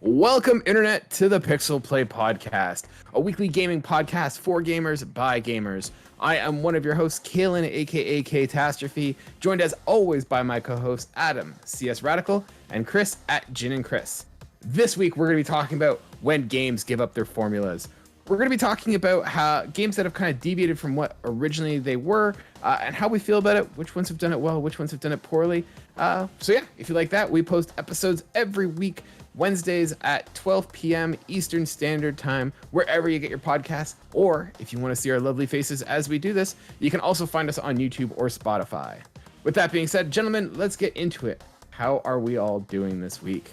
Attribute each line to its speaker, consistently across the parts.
Speaker 1: Welcome, Internet, to the PixelPlay Podcast, a weekly gaming podcast for gamers by gamers. I am one of your hosts, Kaylan, aka Catastrophe, joined as always by my co-hosts Adam, CS Radical, and Chris at Gin and Chris. This week, we're going to be talking about when games give up their formulas. We're going to be talking about how games that have kind of deviated from what originally they were, and how we feel about it, which ones have done it well, which ones have done it poorly. So yeah, if you like that, we post episodes every week, Wednesdays at 12 p.m. Eastern Standard Time, wherever you get your podcasts. Or if you want to see our lovely faces as we do this, you can also find us on YouTube or Spotify. With that being said, gentlemen, let's get into it. How are we all doing this week?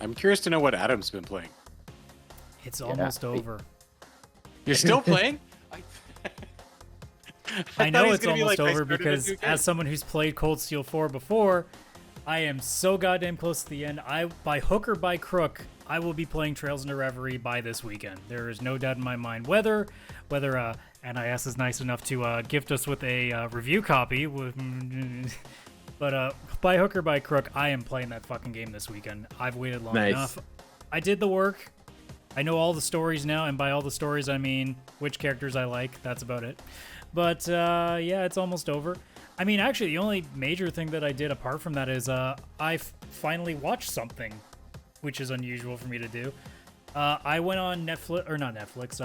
Speaker 2: I'm curious to know what Adam's been playing.
Speaker 3: It's almost over.
Speaker 2: You're still playing?
Speaker 3: I know it's almost over because as someone who's played Cold Steel 4 before, I am so goddamn close to the end. By hook or by crook, I will be playing Trails into Reverie by this weekend. There is no doubt in my mind whether NIS is nice enough to gift us with a review copy. But by hook or by crook, I am playing that fucking game this weekend. I've waited long enough. I did the work. I know all the stories now, and by all the stories, I mean which characters I like. That's about it. But yeah, it's almost over. I mean, actually, the only major thing that I did apart from that is I finally watched something, which is unusual for me to do. I went on Netflix, or not Netflix.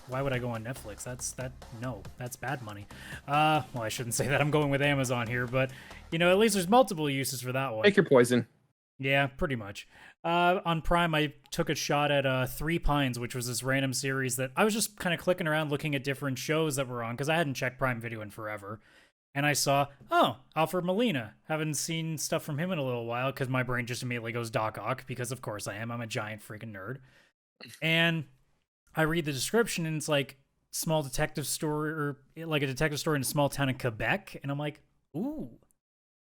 Speaker 3: Why would I go on Netflix? That's bad money. Well, I shouldn't say that. I'm going with Amazon here, but you know, at least there's multiple uses for that one.
Speaker 1: Take your poison.
Speaker 3: Yeah, pretty much. On Prime, I took a shot at Three Pines, which was this random series that I was just kind of clicking around looking at different shows that were on because I hadn't checked Prime Video in forever. And I saw, Alfred Molina. Haven't seen stuff from him in a little while because my brain just immediately goes Doc Ock because, of course, I am. I'm a giant freaking nerd. And I read the description and it's like small detective story or like a detective story in a small town in Quebec. And I'm like, ooh,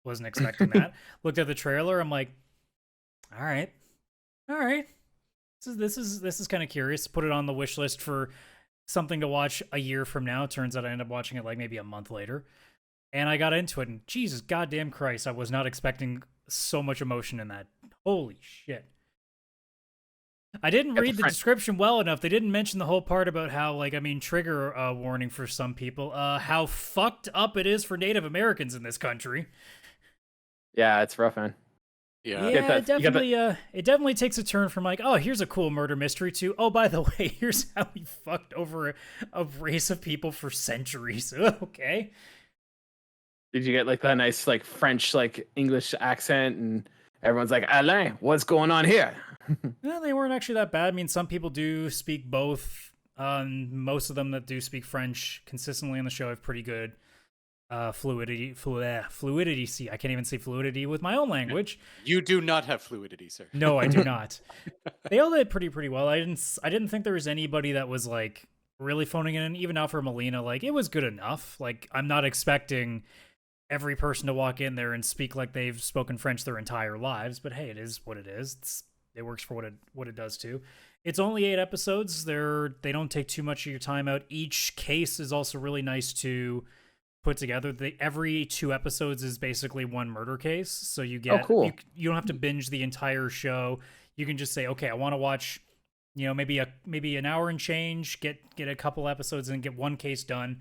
Speaker 3: wasn't expecting that. Looked at the trailer. I'm like, all right. This is kind of curious. Put it on the wish list for something to watch a year from now. Turns out I end up watching it like maybe a month later. And I got into it, and Jesus goddamn Christ, I was not expecting so much emotion in that. Holy shit. I didn't read the description well enough. They didn't mention the whole part about how, like, I mean, trigger warning for some people, how fucked up it is for Native Americans in this country.
Speaker 1: Yeah, it's rough, man.
Speaker 3: Yeah, it definitely takes a turn from like, oh, here's a cool murder mystery to, oh, by the way, here's how we fucked over a race of people for centuries. Okay.
Speaker 1: Did you get like that nice like French like English accent and everyone's like, Alain, what's going on here?
Speaker 3: No, they weren't actually that bad. I mean, some people do speak both. Most of them that do speak French consistently on the show have pretty good fluidity. See, I can't even say fluidity with my own language.
Speaker 2: You do not have fluidity, sir.
Speaker 3: No, I do not. They all did pretty well. I didn't think there was anybody that was like really phoning it in. Even Alfred Molina, like it was good enough. Like I'm not expecting every person to walk in there and speak like they've spoken French their entire lives, but hey, it is what it is. It works for what it does too. It's only 8 episodes. They don't take too much of your time out. Each case is also really nice to put together. Every 2 episodes is basically one murder case, so you get
Speaker 1: cool.
Speaker 3: You don't have to binge the entire show. You can just say, okay, I want to watch, you know, maybe an hour and change, get a couple episodes and get one case done.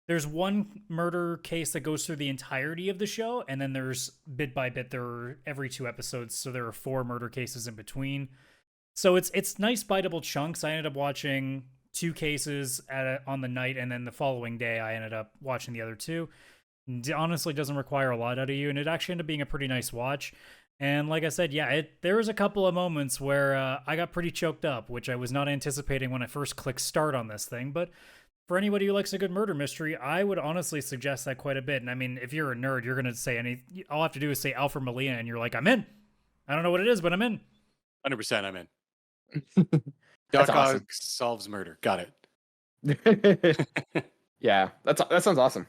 Speaker 3: There's one murder case that goes through the entirety of the show, and then there's bit by bit there are every 2 episodes, so there are 4 murder cases in between. So it's nice biteable chunks. I ended up watching 2 cases on the night, and then the following day I ended up watching the other 2. It honestly doesn't require a lot out of you, and it actually ended up being a pretty nice watch. And like I said, yeah, there was a couple of moments where I got pretty choked up, which I was not anticipating when I first clicked start on this thing, but for anybody who likes a good murder mystery, I would honestly suggest that quite a bit. And I mean, if you're a nerd, you're going to say all I have to do is say Alfred Molina, and you're like, I'm in. I don't know what it is, but I'm in.
Speaker 2: 100% I'm in. Doc Ock solves murder. Got
Speaker 1: it. Yeah, that sounds awesome.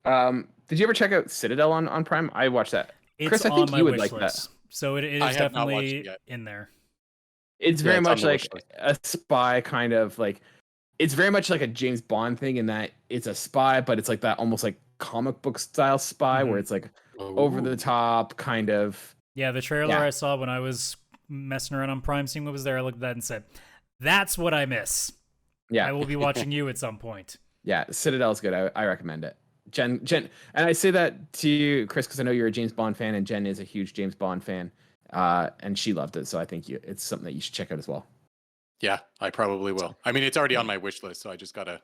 Speaker 1: Did you ever check out Citadel on Prime? I watched that.
Speaker 3: It's
Speaker 1: Chris, I think you would like that.
Speaker 3: So it is definitely in there.
Speaker 1: It's very much like a spy kind of like. It's very much like a James Bond thing in that it's a spy, but it's like that almost like comic book style spy where it's like over the top kind of
Speaker 3: Yeah, the trailer I saw when I was messing around on Prime, seeing what was there, I looked at that and said, "That's what I miss."
Speaker 1: Yeah,
Speaker 3: I will be watching you at some point.
Speaker 1: Yeah, Citadel's good. I recommend it. Jen, and I say that to you, Chris, because I know you're a James Bond fan, and Jen is a huge James Bond fan, and she loved it. So I think it's something that you should check out as well.
Speaker 2: Yeah, I probably will. I mean, it's already on my wish list, so I just gotta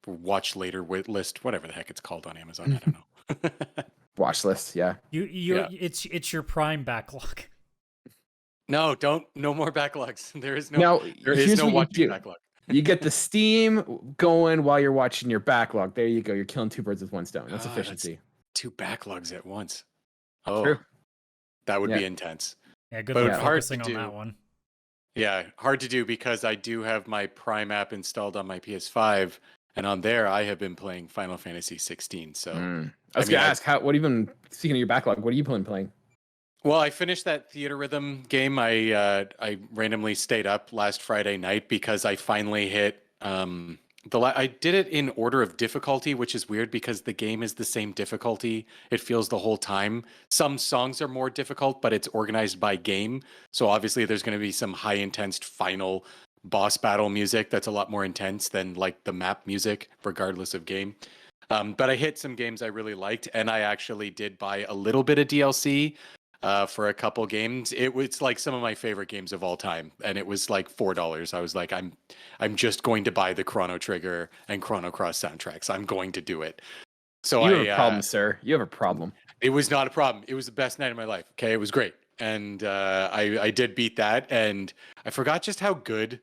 Speaker 2: watch later list, whatever the heck it's called on Amazon. I don't know.
Speaker 1: Watch list, yeah.
Speaker 3: It's your Prime backlog.
Speaker 2: No, no more backlogs. There is no watching backlog.
Speaker 1: You get the Steam going while you're watching your backlog. There you go. You're killing two birds with one stone. That's efficiency.
Speaker 2: That's 2 backlogs at once.
Speaker 1: True.
Speaker 2: That would be intense.
Speaker 3: Yeah, good luck focusing on that one.
Speaker 2: Yeah, hard to do because I do have my Prime app installed on my PS5, and on there I have been playing Final Fantasy 16. So
Speaker 1: I was gonna ask, what have you been, speaking of your backlog, what are you playing?
Speaker 2: Well, I finished that Theater Rhythm game. I randomly stayed up last Friday night because I finally hit I did it in order of difficulty, which is weird because the game is the same difficulty. It feels the whole time. Some songs are more difficult, but it's organized by game. So obviously there's going to be some high intense final boss battle music that's a lot more intense than like the map music, regardless of game. But I hit some games I really liked, and I actually did buy a little bit of DLC for a couple games. It's like some of my favorite games of all time, and it was like $4. I was like, I'm just going to buy the Chrono Trigger and Chrono Cross soundtracks. I'm going to do it. So
Speaker 1: you have a problem, sir. You have a problem.
Speaker 2: It was not a problem. It was the best night of my life. Okay, it was great, and I did beat that, and I forgot just how good,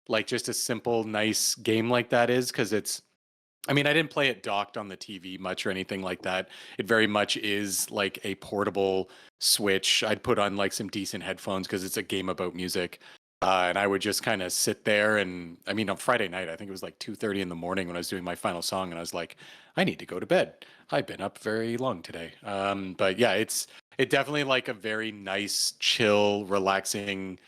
Speaker 2: like, just a simple, nice game like that is, because it's. I mean, I didn't play it docked on the TV much or anything like that. It very much is like a portable Switch. I'd put on like some decent headphones because it's a game about music. And I would just kind of sit there. And I mean, on Friday night, I think it was like 2:30 in the morning when I was doing my final song. And I was like, I need to go to bed. I've been up very long today. But yeah, it definitely like a very nice, chill, relaxing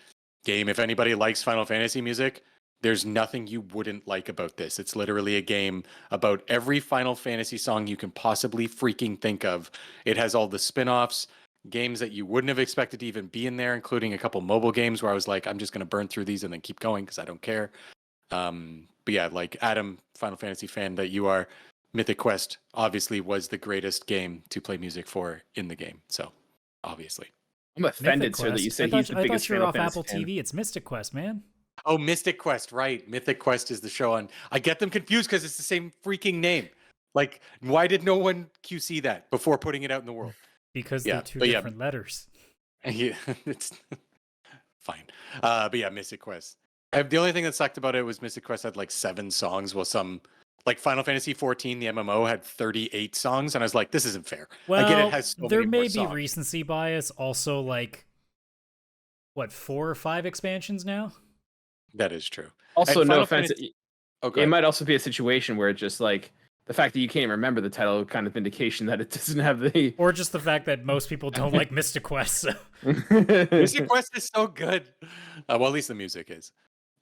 Speaker 2: game. If anybody likes Final Fantasy music, there's nothing you wouldn't like about this. It's literally a game about every Final Fantasy song you can possibly freaking think of. It has all the spin-offs, games that you wouldn't have expected to even be in there, including a couple mobile games where I was like, I'm just going to burn through these and then keep going because I don't care. But yeah, like Adam, Final Fantasy fan that you are, Mythic Quest obviously was the greatest game to play music for in the game. So, obviously.
Speaker 1: I'm offended, sir, that you say he's the biggest fan. I thought you were off
Speaker 3: Apple TV. It's Mystic Quest, man.
Speaker 2: Oh, Mystic Quest, right. Mythic Quest is the show on. I get them confused because it's the same freaking name. Like, why did no one QC that before putting it out in the world?
Speaker 3: Because they're two different letters.
Speaker 2: Yeah, it's fine. But yeah, Mystic Quest. The only thing that sucked about it was Mystic Quest had like 7 songs, while some, like Final Fantasy 14, the MMO, had 38 songs, and I was like, this isn't fair.
Speaker 3: Well,
Speaker 2: I get it has so
Speaker 3: there
Speaker 2: many
Speaker 3: may
Speaker 2: more
Speaker 3: be
Speaker 2: songs.
Speaker 3: recency bias. Also, like, what, 4 or 5 expansions now?
Speaker 2: That is true.
Speaker 1: Also, no offense. It might also be a situation where it's just like the fact that you can't even remember the title, kind of indication that it doesn't have the.
Speaker 3: Or just the fact that most people don't like Mystic Quest. So.
Speaker 2: Mystic Quest is so good. Well, at least the music is.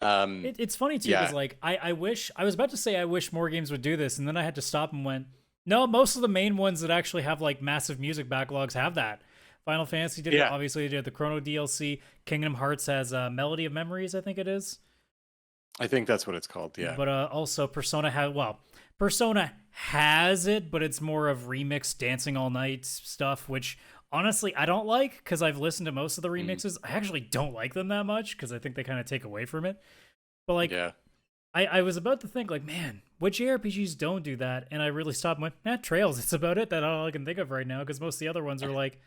Speaker 3: It's funny too, because like I wish I was about to say I wish more games would do this, and then I had to stop and went, no, most of the main ones that actually have like massive music backlogs have that. Final Fantasy did it, obviously did the Chrono DLC. Kingdom Hearts has Melody of Memories, I think it is.
Speaker 2: I think that's what it's called, yeah.
Speaker 3: But also Persona has it, but it's more of remixed Dancing All Night stuff, which honestly I don't like because I've listened to most of the remixes. I actually don't like them that much because I think they kind of take away from it. But like, I was about to think like, man, which JRPGs don't do that? And I really stopped and went, Trails, it's about it. That's all I can think of right now because most of the other ones are like,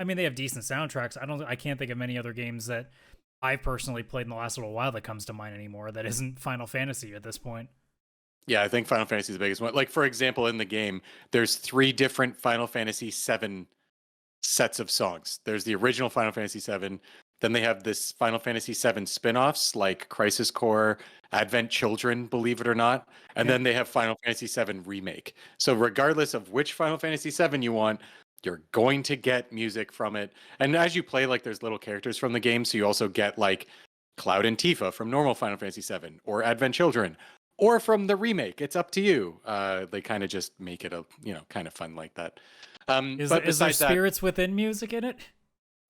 Speaker 3: I mean, they have decent soundtracks. I can't think of many other games that I've personally played in the last little while that comes to mind anymore that isn't Final Fantasy at this point.
Speaker 2: Yeah, I think Final Fantasy is the biggest one. Like, for example, in the game, there's 3 different Final Fantasy VII sets of songs. There's the original Final Fantasy VII. Then they have this Final Fantasy VII spin-offs like Crisis Core, Advent Children, believe it or not. And then they have Final Fantasy VII Remake. So regardless of which Final Fantasy VII you want, you're going to get music from it. And as you play, like, there's little characters from the game, so you also get like Cloud and Tifa from normal Final Fantasy VII, or Advent Children, or from the remake. It's up to you. They kind of just make it a kind of fun like that.
Speaker 3: Is there spirits within music in it?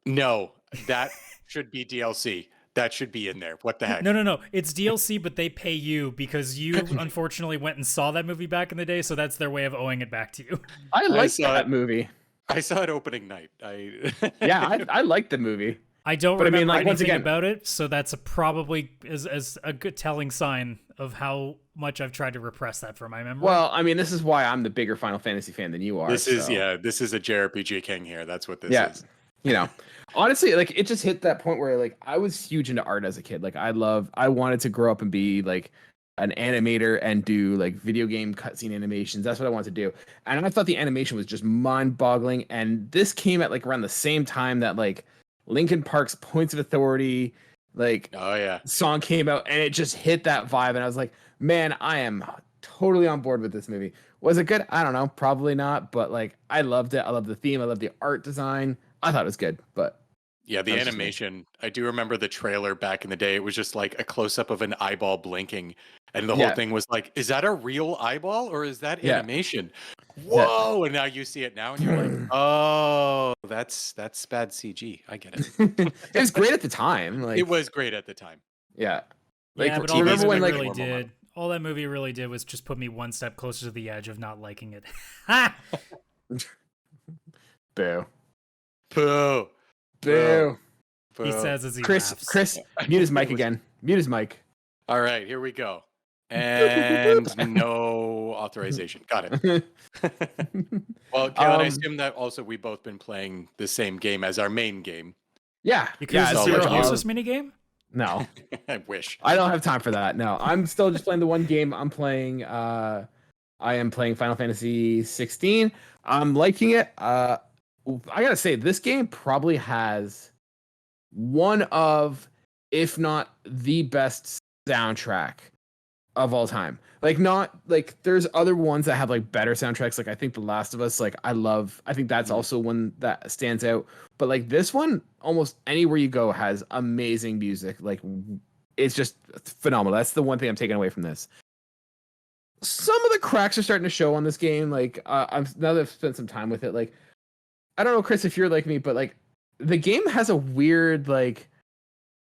Speaker 2: No, that should be DLC. That should be in there. What the heck?
Speaker 3: No. It's DLC, but they pay you because you unfortunately went and saw that movie back in the day, so that's their way of owing it back to you.
Speaker 1: I like that movie.
Speaker 2: I saw it opening night.
Speaker 1: I like the movie.
Speaker 3: I don't remember anything about it, so that's probably as a good telling sign of how much I've tried to repress that from my memory.
Speaker 1: Well, I mean, this is why I'm the bigger Final Fantasy fan than you are.
Speaker 2: This is a JRPG king here. That's what this is.
Speaker 1: You know, honestly, like it just hit that point where like I was huge into art as a kid. Like I wanted to grow up and be like an animator and do like video game cutscene animations. That's what I wanted to do. And I thought the animation was just mind-boggling. And this came at like around the same time that like Linkin Park's Points of Authority song came out, and it just hit that vibe. And I was like, man, I am totally on board with this movie. Was it good? I don't know, probably not, but like I loved it. I loved the theme. I loved the art design. I thought it was good, but
Speaker 2: yeah, the animation. I do remember the trailer back in the day. It was just like a close up of an eyeball blinking, and the whole thing was like, "Is that a real eyeball or is that animation?" Whoa! And now you see it now, and you're like, "Oh, that's bad CG. I get it."
Speaker 1: It was great at the time. Like
Speaker 2: it was great at the time.
Speaker 1: Yeah,
Speaker 3: like, yeah, but all that movie really did. All that movie really did was just put me one step closer to the edge of not liking it.
Speaker 1: Boo.
Speaker 2: Boo.
Speaker 1: Boo.
Speaker 3: He says as he
Speaker 1: Chris,
Speaker 3: laughs.
Speaker 1: Chris, mute his mic again. Mute his mic.
Speaker 2: All right, here we go. And no authorization. Got it. Well, Kaylan, I assume that also we've both been playing the same game as our main game.
Speaker 1: Yeah.
Speaker 3: Because it's your hostess minigame?
Speaker 1: No.
Speaker 2: I wish.
Speaker 1: I don't have time for that. No. I'm still just playing the one game I'm playing. I am playing Final Fantasy 16. I'm liking it. I gotta say, this game probably has one of, if not the best soundtrack of all time. Like, not like there's other ones that have like better soundtracks. Like I think The Last of Us, like I think that's also one that stands out. But like this one, almost anywhere you go has amazing music. Like it's just phenomenal. That's the one thing I'm taking away from this. Some of the cracks are starting to show on this game. Like now that I've spent some time with it, like I don't know, Chris, if you're like me, but like the game has a weird like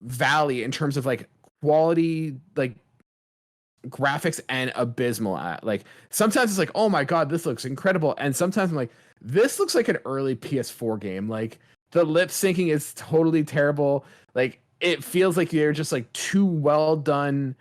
Speaker 1: valley in terms of like quality, like graphics, and abysmal at like sometimes it's like, oh my god, this looks incredible, and sometimes I'm like, this looks like an early PS4 game. Like the lip syncing is totally terrible. Like it feels like they're just like too well done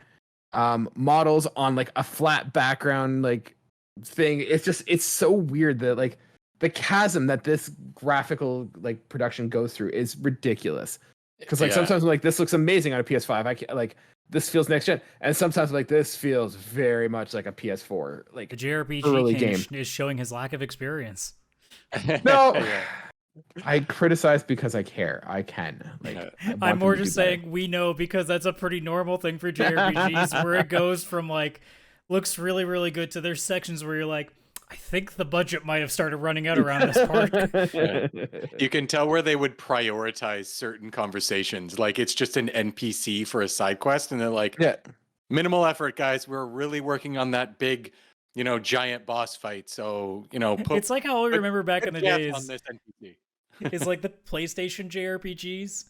Speaker 1: models on like a flat background like thing. It's so weird that like the chasm that this graphical like production goes through is ridiculous. Because like sometimes I'm like, this looks amazing on a PS5. I can't, like this feels next gen, and sometimes like this feels very much like a PS4 like
Speaker 3: the JRPG game is showing his lack of experience.
Speaker 1: No, I criticize because I care. I can. Like
Speaker 3: I'm more just saying we know, because that's a pretty normal thing for JRPGs where it goes from like looks really really good to there's sections where you're like, I think the budget might have started running out around this part.
Speaker 2: Yeah. You can tell where they would prioritize certain conversations. Like it's just an NPC for a side quest, and they're like, minimal effort, guys. We're really working on that big, giant boss fight. So,
Speaker 3: it's like how I remember back in the days
Speaker 2: on this NPC.
Speaker 3: It's like the PlayStation JRPGs,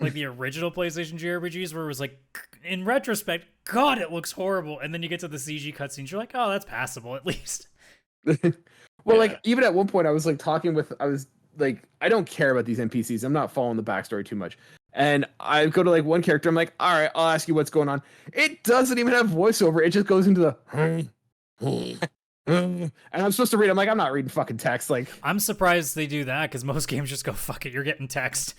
Speaker 3: like the original PlayStation JRPGs, where it was like, in retrospect, God, it looks horrible. And then you get to the CG cutscenes, you're like, oh, that's passable at least.
Speaker 1: Well, like even at one point I was like, I don't care about these NPCs. I'm not following the backstory too much. And I go to like one character, I'm like, all right, I'll ask you what's going on. It doesn't even have voiceover. It just goes into the and I'm supposed to read. I'm like, I'm not reading fucking text. Like
Speaker 3: I'm surprised they do that, because most games just go, fuck it, you're getting text.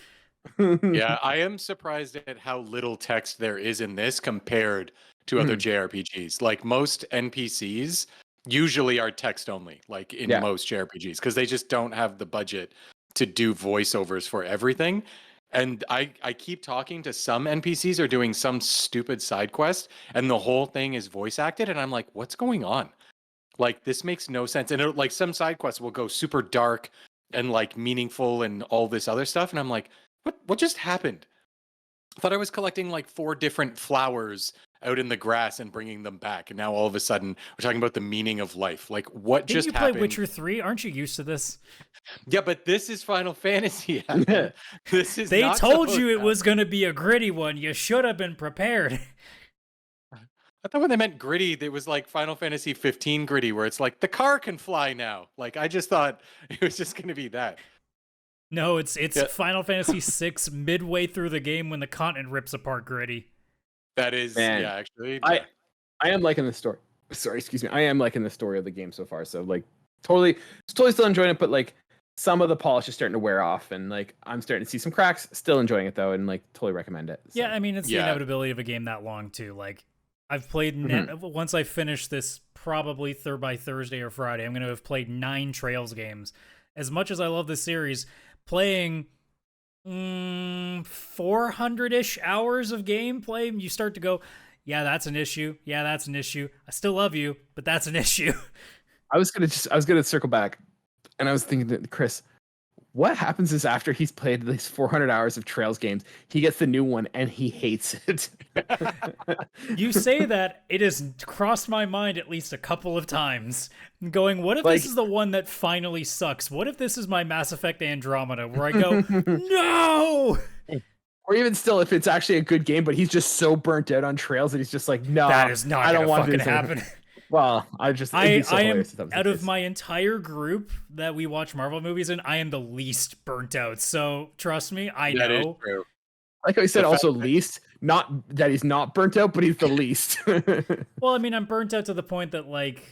Speaker 2: Yeah, I am surprised at how little text there is in this compared to other JRPGs. Like most NPCs usually are text only, like in most JRPGs, because they just don't have the budget to do voiceovers for everything. And I keep talking to some NPCs or doing some stupid side quest, and the whole thing is voice acted, and I'm like, what's going on? Like this makes no sense. And like some side quests will go super dark and like meaningful and all this other stuff, and I'm like, what just happened? I thought I was collecting like 4 different flowers out in the grass and bringing them back. And now all of a sudden we're talking about the meaning of life. Like what
Speaker 3: Didn't
Speaker 2: just
Speaker 3: you
Speaker 2: happened?
Speaker 3: play Witcher 3? Aren't you used to this?
Speaker 2: Yeah, but this is Final Fantasy. This is
Speaker 3: They
Speaker 2: not
Speaker 3: told
Speaker 2: supposed
Speaker 3: you it
Speaker 2: to-
Speaker 3: was going to be a gritty one. You should have been prepared.
Speaker 2: I thought when they meant gritty, it was like Final Fantasy 15 gritty, where it's like the car can fly now. Like I just thought it was just going to be that.
Speaker 3: No, it's
Speaker 2: Yeah.
Speaker 3: Final Fantasy 6 midway through the game when the continent rips apart gritty.
Speaker 2: That is,
Speaker 1: Man,
Speaker 2: yeah, actually.
Speaker 1: I
Speaker 2: yeah.
Speaker 1: I am liking the story. Sorry, excuse me. I am liking the story of the game so far. So like totally still enjoying it, but like some of the polish is starting to wear off, and like I'm starting to see some cracks. Still enjoying it though, and like totally recommend it. So.
Speaker 3: Yeah, I mean, it's the
Speaker 2: Yeah.
Speaker 3: inevitability of a game that long too. Like I've played once I finish this, probably by Thursday or Friday, I'm going to have played 9 Trails games. As much as I love the series, playing 400-ish hours of gameplay, you start to go, yeah, that's an issue. Yeah, that's an issue. I still love you, but that's an issue.
Speaker 1: I was gonna circle back, and I was thinking that Chris, what happens is after he's played these 400 hours of Trails games, he gets the new one and he hates it.
Speaker 3: You say that, it has crossed my mind at least a couple of times. Going, what if
Speaker 1: Like-
Speaker 3: this is the one that finally sucks? What if this is my Mass Effect Andromeda, where I go, no!
Speaker 1: Or even still, if it's actually a good game, but he's just so burnt out on Trails that he's just like, no,
Speaker 3: That is not
Speaker 1: I don't
Speaker 3: gonna
Speaker 1: want
Speaker 3: fucking
Speaker 1: to do this
Speaker 3: happen.
Speaker 1: Well, it'd be so
Speaker 3: I am,
Speaker 1: hilarious if that was the
Speaker 3: out of
Speaker 1: case.
Speaker 3: my entire group that we watch Marvel movies in, I am the least burnt out. So trust me, I
Speaker 2: That is
Speaker 3: know.
Speaker 2: true.
Speaker 1: Like I said,
Speaker 2: the
Speaker 1: also
Speaker 2: fact that-
Speaker 1: least, not that he's not burnt out, but he's the least.
Speaker 3: Well, I mean, I'm burnt out to the point that, like,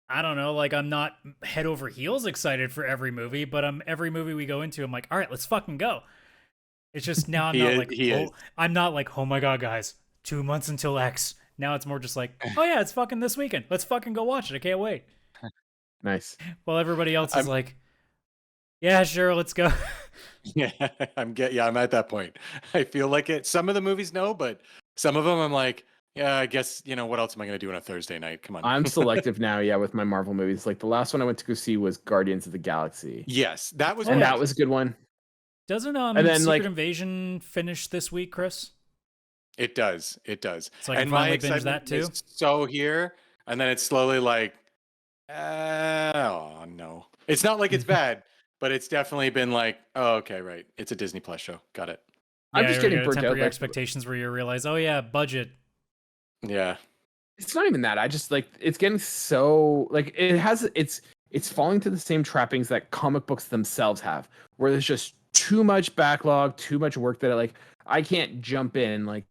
Speaker 3: I don't know, like, I'm not head over heels excited for every movie, but every movie we go into, I'm like, all right, let's fucking go. It's just now I'm not like, oh my god, guys, 2 months until X. Now it's more just like, oh yeah, it's fucking this weekend. Let's fucking go watch it. I can't wait.
Speaker 1: Nice.
Speaker 3: While everybody else is like, yeah, sure, let's go.
Speaker 2: Yeah, I'm at that point. I feel like it. Some of the movies, no, but some of them, I'm like, yeah, I guess what else am I gonna do on a Thursday night? Come on.
Speaker 1: I'm selective now, yeah, with my Marvel movies. Like the last one I went to go see was Guardians of the Galaxy.
Speaker 2: Yes, that was.
Speaker 1: And
Speaker 2: one.
Speaker 1: that was a good one.
Speaker 3: Doesn't
Speaker 1: And then,
Speaker 3: Secret
Speaker 1: like-
Speaker 3: Invasion finish this week, Chris?
Speaker 2: It does. It does.
Speaker 3: So I can
Speaker 2: and my
Speaker 3: finally binge
Speaker 2: excitement
Speaker 3: that too?
Speaker 2: is so here, and then it's slowly like, oh no. It's not like it's bad, but it's definitely been like, oh, okay, right. It's a Disney Plus show. Got it.
Speaker 1: I'm
Speaker 3: Yeah,
Speaker 1: just
Speaker 3: you're
Speaker 1: getting
Speaker 3: gonna
Speaker 1: burnt
Speaker 3: temper
Speaker 1: out.
Speaker 3: your
Speaker 1: Like,
Speaker 3: expectations where you realize, oh yeah, budget.
Speaker 2: Yeah.
Speaker 1: it's not even that. I just like it's getting so like it's falling to the same trappings that comic books themselves have, where there's just too much backlog, too much work that I can't jump in. Like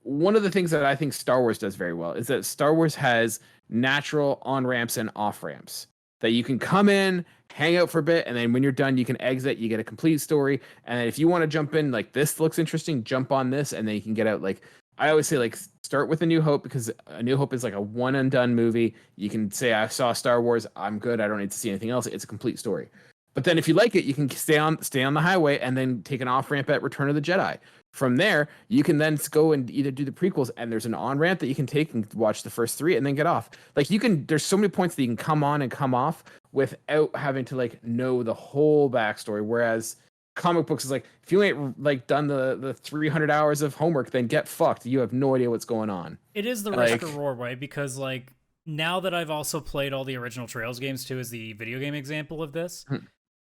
Speaker 1: one of the things that I think Star Wars does very well is that Star Wars has natural on ramps and off ramps that you can come in, hang out for a bit, and then when you're done, you can exit. You get a complete story, and then if you want to jump in, like this looks interesting, jump on this, and then you can get out. Like I always say, like start with A New Hope because A New Hope is like a one and done movie. You can say I saw Star Wars, I'm good. I don't need to see anything else. It's a complete story. But then if you like it, you can stay on the highway and then take an off ramp at Return of the Jedi. From there, you can then go and either do the prequels, and there's an on ramp that you can take and watch the first 3 and then get off. Like there's so many points that you can come on and come off without having to like know the whole backstory. Whereas comic books is like, if you ain't like done the 300 hours of homework, then get fucked. You have no idea what's going on.
Speaker 3: It is the
Speaker 1: Like-
Speaker 3: risk reward way because like now that I've also played all the original Trails games too, as the video game example of this.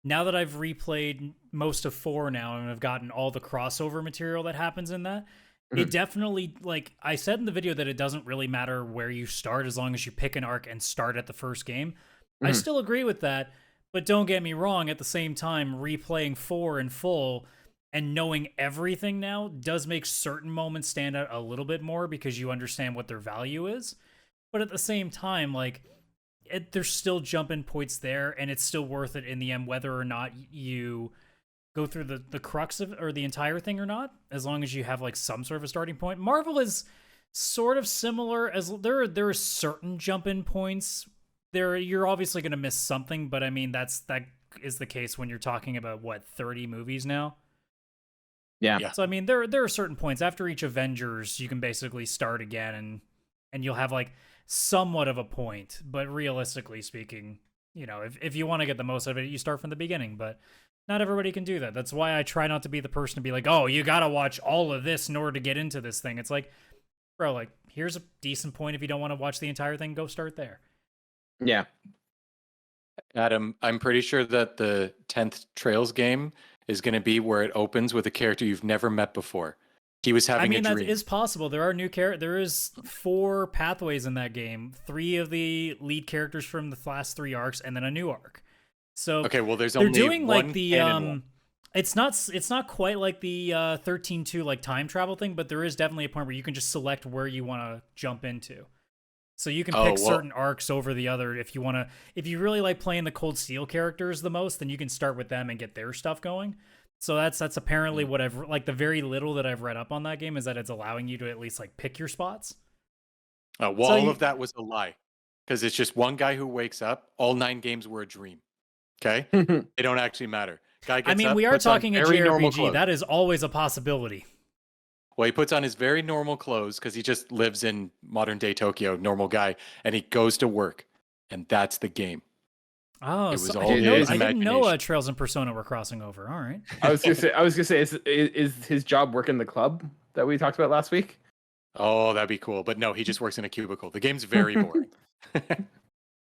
Speaker 3: Now that I've replayed most of 4 now and I've gotten all the crossover material that happens in that, it definitely, like I said in the video, that it doesn't really matter where you start as long as you pick an arc and start at the first game. I still agree with that, but don't get me wrong, at the same time, replaying 4 in full and knowing everything now does make certain moments stand out a little bit more because you understand what their value is. But at the same time, like, there's still jumping points there, and it's still worth it in the end, whether or not you go through the crux of or the entire thing or not, as long as you have like some sort of a starting point. Marvel is sort of similar, as there are certain jump-in points. You're obviously going to miss something, but I mean that is the case when you're talking about 30 movies now.
Speaker 1: Yeah.
Speaker 3: So I mean there are certain points after each Avengers you can basically start again and you'll have like somewhat of a point, but realistically speaking, if you want to get the most out of it, you start from the beginning, but not everybody can do that. That's why I try not to be the person to be like, oh, you gotta watch all of this in order to get into this thing. It's like, bro, like, here's a decent point. If you don't want to watch the entire thing, go start there.
Speaker 1: Yeah.
Speaker 2: Adam, I'm pretty sure that the 10th Trails game is going to be where it opens with a character you've never met before. He was having a dream.
Speaker 3: That is possible. There are new There is 4 pathways in that game. 3 of the lead characters from the last 3 arcs, and then a new arc. So
Speaker 2: okay, well, there's
Speaker 3: they're
Speaker 2: only
Speaker 3: doing
Speaker 2: one
Speaker 3: like the
Speaker 2: one.
Speaker 3: It's not quite like the 13.2 like time travel thing, but there is definitely a point where you can just select where you want to jump into. So you can pick certain arcs over the other if you want to. If you really like playing the Cold Steel characters the most, then you can start with them and get their stuff going. So that's apparently what I've like. The very little that I've read up on that game is that it's allowing you to at least like pick your spots.
Speaker 2: All of that was a lie, because it's just one guy who wakes up. All 9 games were a dream. Okay, they don't actually matter. Guy gets up,
Speaker 3: we are talking a JRPG.
Speaker 2: Clothes.
Speaker 3: That is always a possibility.
Speaker 2: Well, he puts on his very normal clothes because he just lives in modern day Tokyo, normal guy, and he goes to work, and that's the game.
Speaker 3: Oh,
Speaker 2: it was
Speaker 3: so
Speaker 2: all
Speaker 3: I
Speaker 2: his
Speaker 3: didn't know
Speaker 2: imagination.
Speaker 3: Trails and Persona were crossing over. All right.
Speaker 1: I was gonna say, is his job working the club that we talked about last week?
Speaker 2: Oh, that'd be cool. But no, he just works in a cubicle. The game's very boring.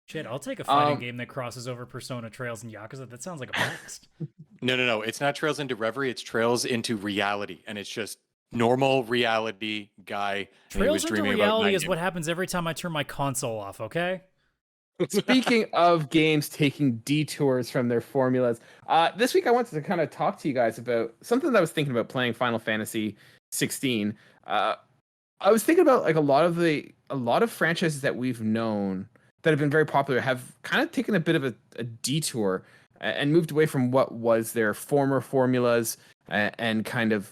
Speaker 3: Shit, I'll take a fighting game that crosses over Persona, Trails, and Yakuza. That sounds like a blast.
Speaker 2: No. It's not Trails into Reverie. It's Trails into reality, and it's just normal reality guy.
Speaker 3: Trails into reality is what happens every time I turn my console off. Okay.
Speaker 1: Speaking of games taking detours from their formulas, this week I wanted to kind of talk to you guys about something that I was thinking about playing Final Fantasy 16. I was thinking about like a lot of franchises that we've known that have been very popular have kind of taken a bit of a detour and moved away from what was their former formulas and kind of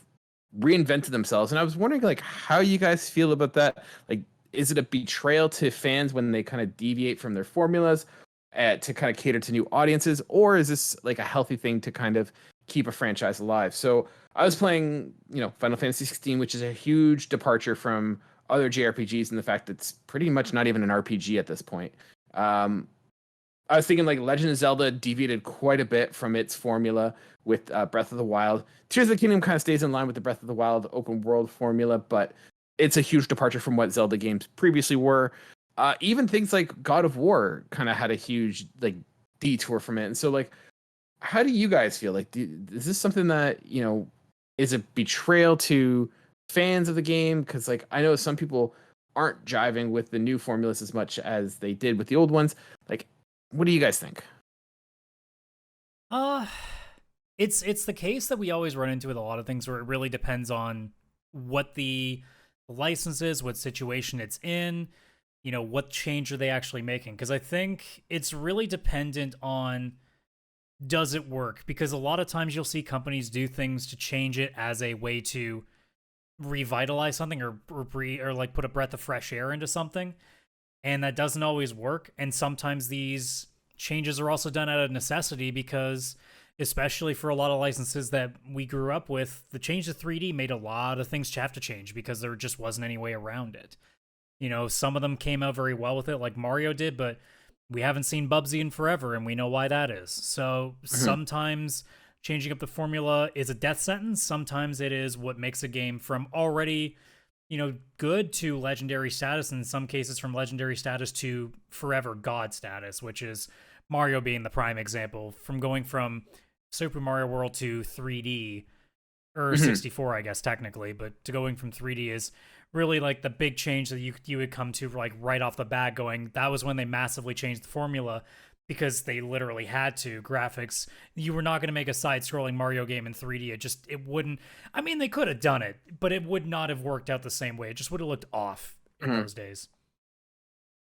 Speaker 1: reinvented themselves. And I was wondering like how you guys feel about that. Like, is it a betrayal to fans when they kind of deviate from their formulas to kind of cater to new audiences, or is this like a healthy thing to kind of keep a franchise alive? So I was playing, Final Fantasy 16, which is a huge departure from other JRPGs in the fact that it's pretty much not even an RPG at this point. I was thinking like Legend of Zelda deviated quite a bit from its formula with Breath of the Wild. Tears of the Kingdom kind of stays in line with the Breath of the Wild open world formula, but it's a huge departure from what Zelda games previously were. Even things like God of War kind of had a huge like detour from it. And so like, how do you guys feel? Like, is this something that, is a betrayal to fans of the game? Because like, I know some people aren't jiving with the new formulas as much as they did with the old ones. Like, what do you guys think?
Speaker 3: It's the case that we always run into with a lot of things where it really depends on what the license is, what situation it's in, what change are they actually making? Because I think it's really dependent on, does it work? Because a lot of times you'll see companies do things to change it as a way to revitalize something or like put a breath of fresh air into something, and that doesn't always work. And sometimes these changes are also done out of necessity because, especially for a lot of licenses that we grew up with, the change to 3D made a lot of things have to change because there just wasn't any way around it. Some of them came out very well with it, like Mario did, but we haven't seen Bubsy in forever, and we know why that is. So sometimes changing up the formula is a death sentence. Sometimes it is what makes a game from already, good to legendary status, and in some cases from legendary status to forever god status, which is Mario being the prime example, from going from Super Mario World to 3D, or 64, I guess, technically, but to going from 3D is really like the big change that you would come to like right off the bat going, that was when they massively changed the formula because they literally had to. Graphics, you were not going to make a side-scrolling Mario game in 3D. It wouldn't, I mean, they could have done it, but it would not have worked out the same way. It just would have looked off in those days.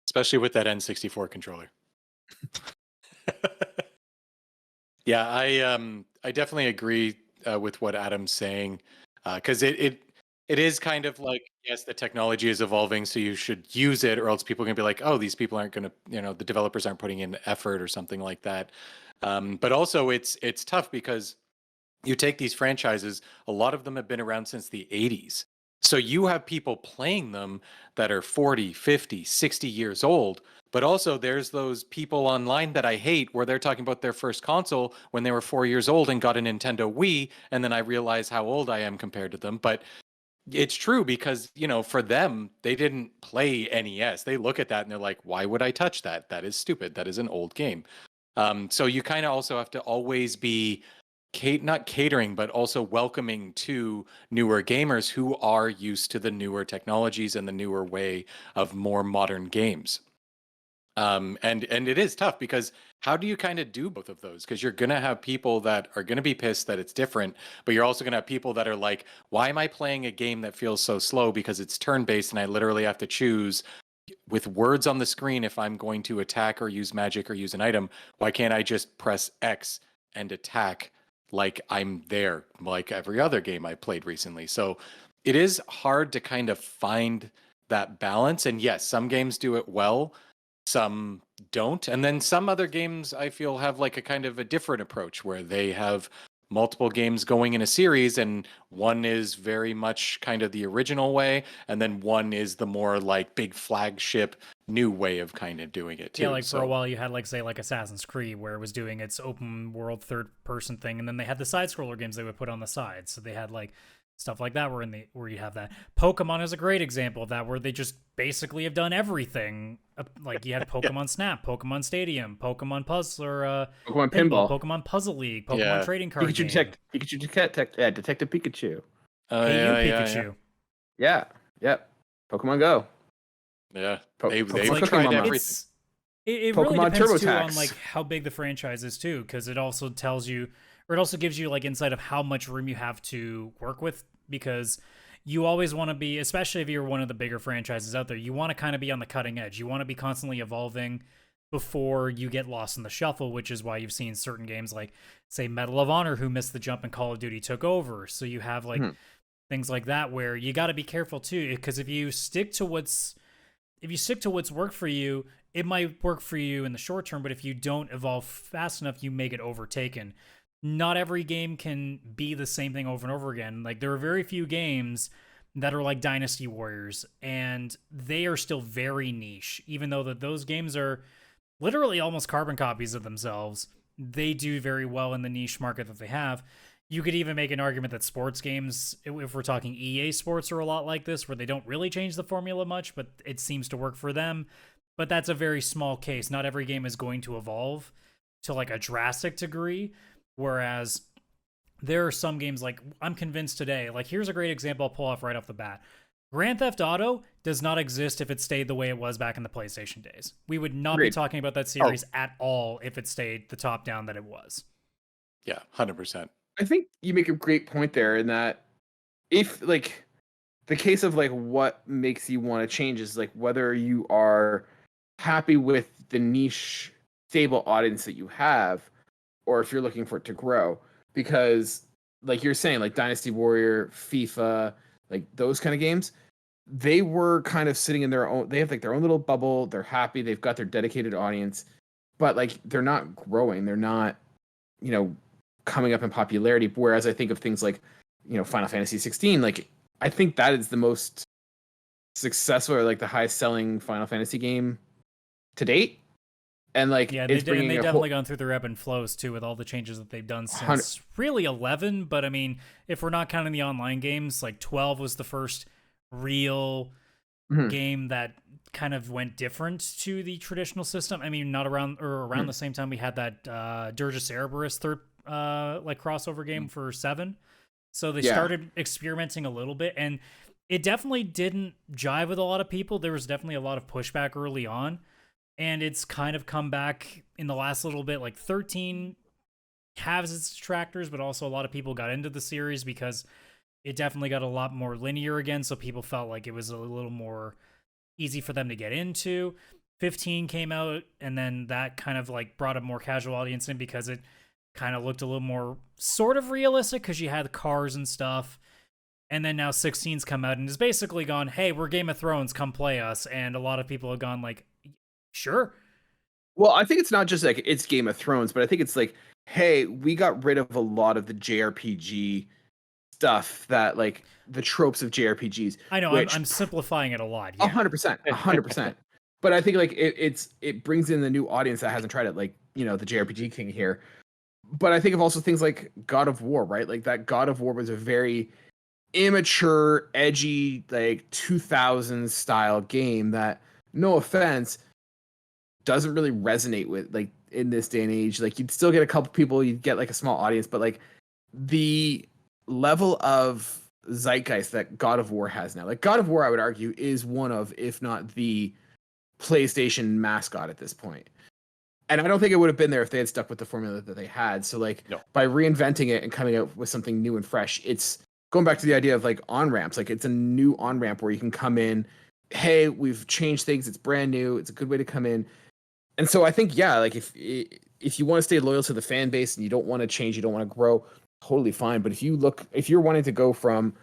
Speaker 2: Especially with that N64 controller. Yeah, I definitely agree with what Adam's saying, because it is kind of like, yes, the technology is evolving, so you should use it, or else people are going to be like, oh, these people aren't going to, the developers aren't putting in effort or something like that. But also it's tough because you take these franchises, a lot of them have been around since the 80s. So you have people playing them that are 40, 50, 60 years old. But also there's those people online that I hate where they're talking about their first console when they were 4 years old and got a Nintendo Wii. And then I realize how old I am compared to them. But It's true because, for them, they didn't play NES. They look at that and they're like, why would I touch that? That is stupid. That is an old game. So you kind of also have to always be not catering, but also welcoming to newer gamers who are used to the newer technologies and the newer way of more modern games. And it is tough because how do you kind of do both of those? Because you're gonna have people that are gonna be pissed that it's different, but you're also gonna have people that are like, why am I playing a game that feels so slow because it's turn-based and I literally have to choose with words on the screen if I'm going to attack or use magic or use an item? Why can't I just press X and attack like I'm there, like every other game I played recently? So it is hard to kind of find that balance. And yes, some games do it well, some don't. And then some other games I feel have like a kind of a different approach where they have multiple games going in a series, and one is very much kind of the original way, and then one is the more like big flagship new way of kind of doing it too.
Speaker 3: Yeah, like for a while you had like say like Assassin's Creed where it was doing its open world third person thing, and then they had the side scroller games they would put on the side. So they had like stuff like that where you have that. Pokemon is a great example of that, where they just basically have done everything. Like you had Pokemon Snap, Pokemon Stadium, Pokemon Puzzle, or
Speaker 1: Pokemon Pinball,
Speaker 3: Pokemon Puzzle League, Pokemon Trading Card
Speaker 1: Pikachu
Speaker 3: Game.
Speaker 1: Detective Pikachu.
Speaker 3: Pikachu.
Speaker 1: Yeah. Pokemon Go.
Speaker 2: Yeah,
Speaker 1: They've
Speaker 2: tried everything.
Speaker 3: It really depends too on like how big the franchise is too, because it also tells you, or it also gives you like insight of how much room you have to work with, because you always want to be, especially if you're one of the bigger franchises out there, you want to kind of be on the cutting edge. You want to be constantly evolving before you get lost in the shuffle, which is why you've seen certain games like, say, Medal of Honor, who missed the jump and Call of Duty took over. So you have like things like that where you got to be careful too, because if you stick to what's worked for you, it might work for you in the short term, but if you don't evolve fast enough, you may get overtaken. Not every game can be the same thing over and over again. Like there are very few games that are like Dynasty Warriors, and they are still very niche, even though those games are literally almost carbon copies of themselves. They do very well in the niche market that they have. You could even make an argument that sports games, if we're talking EA Sports, are a lot like this, where they don't really change the formula much, but it seems to work for them. But that's a very small case. Not every game is going to evolve to like a drastic degree. Whereas there are some games, like I'm convinced today, like here's a great example I'll pull off right off the bat. Grand Theft Auto does not exist if it stayed the way it was back in the PlayStation days. We would not be talking about that series at all if it stayed the top down that it was.
Speaker 2: Yeah, 100%.
Speaker 1: I think you make a great point there in that if like the case of like what makes you want to change is like whether you are happy with the niche stable audience that you have, or if you're looking for it to grow. Because like you're saying, like Dynasty Warrior, FIFA, like those kind of games, they were kind of sitting in their own, they have like their own little bubble. They're happy. They've got their dedicated audience, but like they're not growing. They're not, coming up in popularity. Whereas I think of things like, Final Fantasy 16, like I think that is the most successful or like the highest selling Final Fantasy game to date. And like,
Speaker 3: yeah, they've definitely gone through their ebb and flows too with all the changes that they've done since really 11. But I mean, if we're not counting the online games, like 12 was the first real game that kind of went different to the traditional system. I mean, not around the same time we had that Dirge Cerberus third like crossover game for 7. So they started experimenting a little bit, and it definitely didn't jive with a lot of people. There was definitely a lot of pushback early on. And it's kind of come back in the last little bit. Like 13 has its detractors, but also a lot of people got into the series because it definitely got a lot more linear again. So people felt like it was a little more easy for them to get into. 15 came out, and then that kind of like brought a more casual audience in because it kind of looked a little more sort of realistic because you had cars and stuff. And then now 16's come out and has basically gone, hey, we're Game of Thrones, come play us. And a lot of people have gone like, sure.
Speaker 1: Well, I think it's not just like it's Game of Thrones, but I think it's like, hey, we got rid of a lot of the JRPG stuff that like the tropes of JRPGs.
Speaker 3: I know, I'm simplifying it a lot. Yeah.
Speaker 1: 100%. But I think like it brings in the new audience that hasn't tried it, like, the JRPG king here. But I think of also things like God of War, right? Like that God of War was a very immature, edgy, like 2000s style game that, no offense, doesn't really resonate with like in this day and age. Like you'd still get a couple people, you'd get like a small audience, but like the level of zeitgeist that God of War has now, like God of War, I would argue, is one of, if not the PlayStation mascot at this point. And I don't think it would have been there if they had stuck with the formula that they had. So like by reinventing it and coming out with something new and fresh, it's going back to the idea of like on-ramps. Like it's a new on-ramp where you can come in, hey, we've changed things, it's brand new, it's a good way to come in. And so I think, yeah, like if you want to stay loyal to the fan base and you don't want to change, you don't want to grow, totally fine. But if you're wanting to go from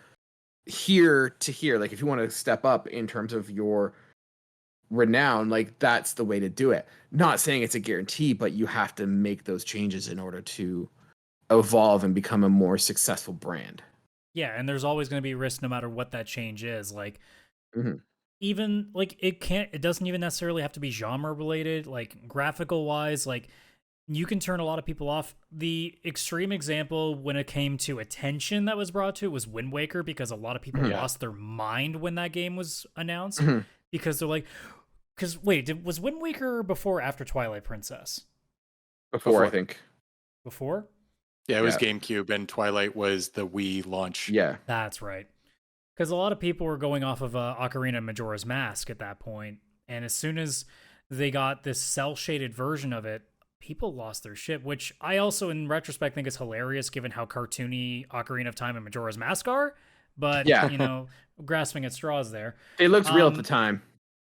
Speaker 1: here to here, like if you want to step up in terms of your renown, like that's the way to do it. Not saying it's a guarantee, but you have to make those changes in order to evolve and become a more successful brand.
Speaker 3: Yeah, and there's always going to be risk no matter what that change is. Like even like it doesn't even necessarily have to be genre related, like graphical wise, like you can turn a lot of people off. The extreme example when it came to attention that was brought to it was Wind Waker, because a lot of people lost their mind when that game was announced because they're like, because wait, was Wind Waker before or after Twilight Princess?
Speaker 1: Before, I think.
Speaker 3: Before?
Speaker 2: Yeah, it was GameCube, and Twilight was the Wii launch.
Speaker 1: Yeah.
Speaker 3: That's right. Because a lot of people were going off of Ocarina of Majora's Mask at that point, and as soon as they got this cel-shaded version of it, people lost their shit, which I also, in retrospect, think is hilarious given how cartoony Ocarina of Time and Majora's Mask are. But, you know, grasping at straws there.
Speaker 1: It looked real at the time.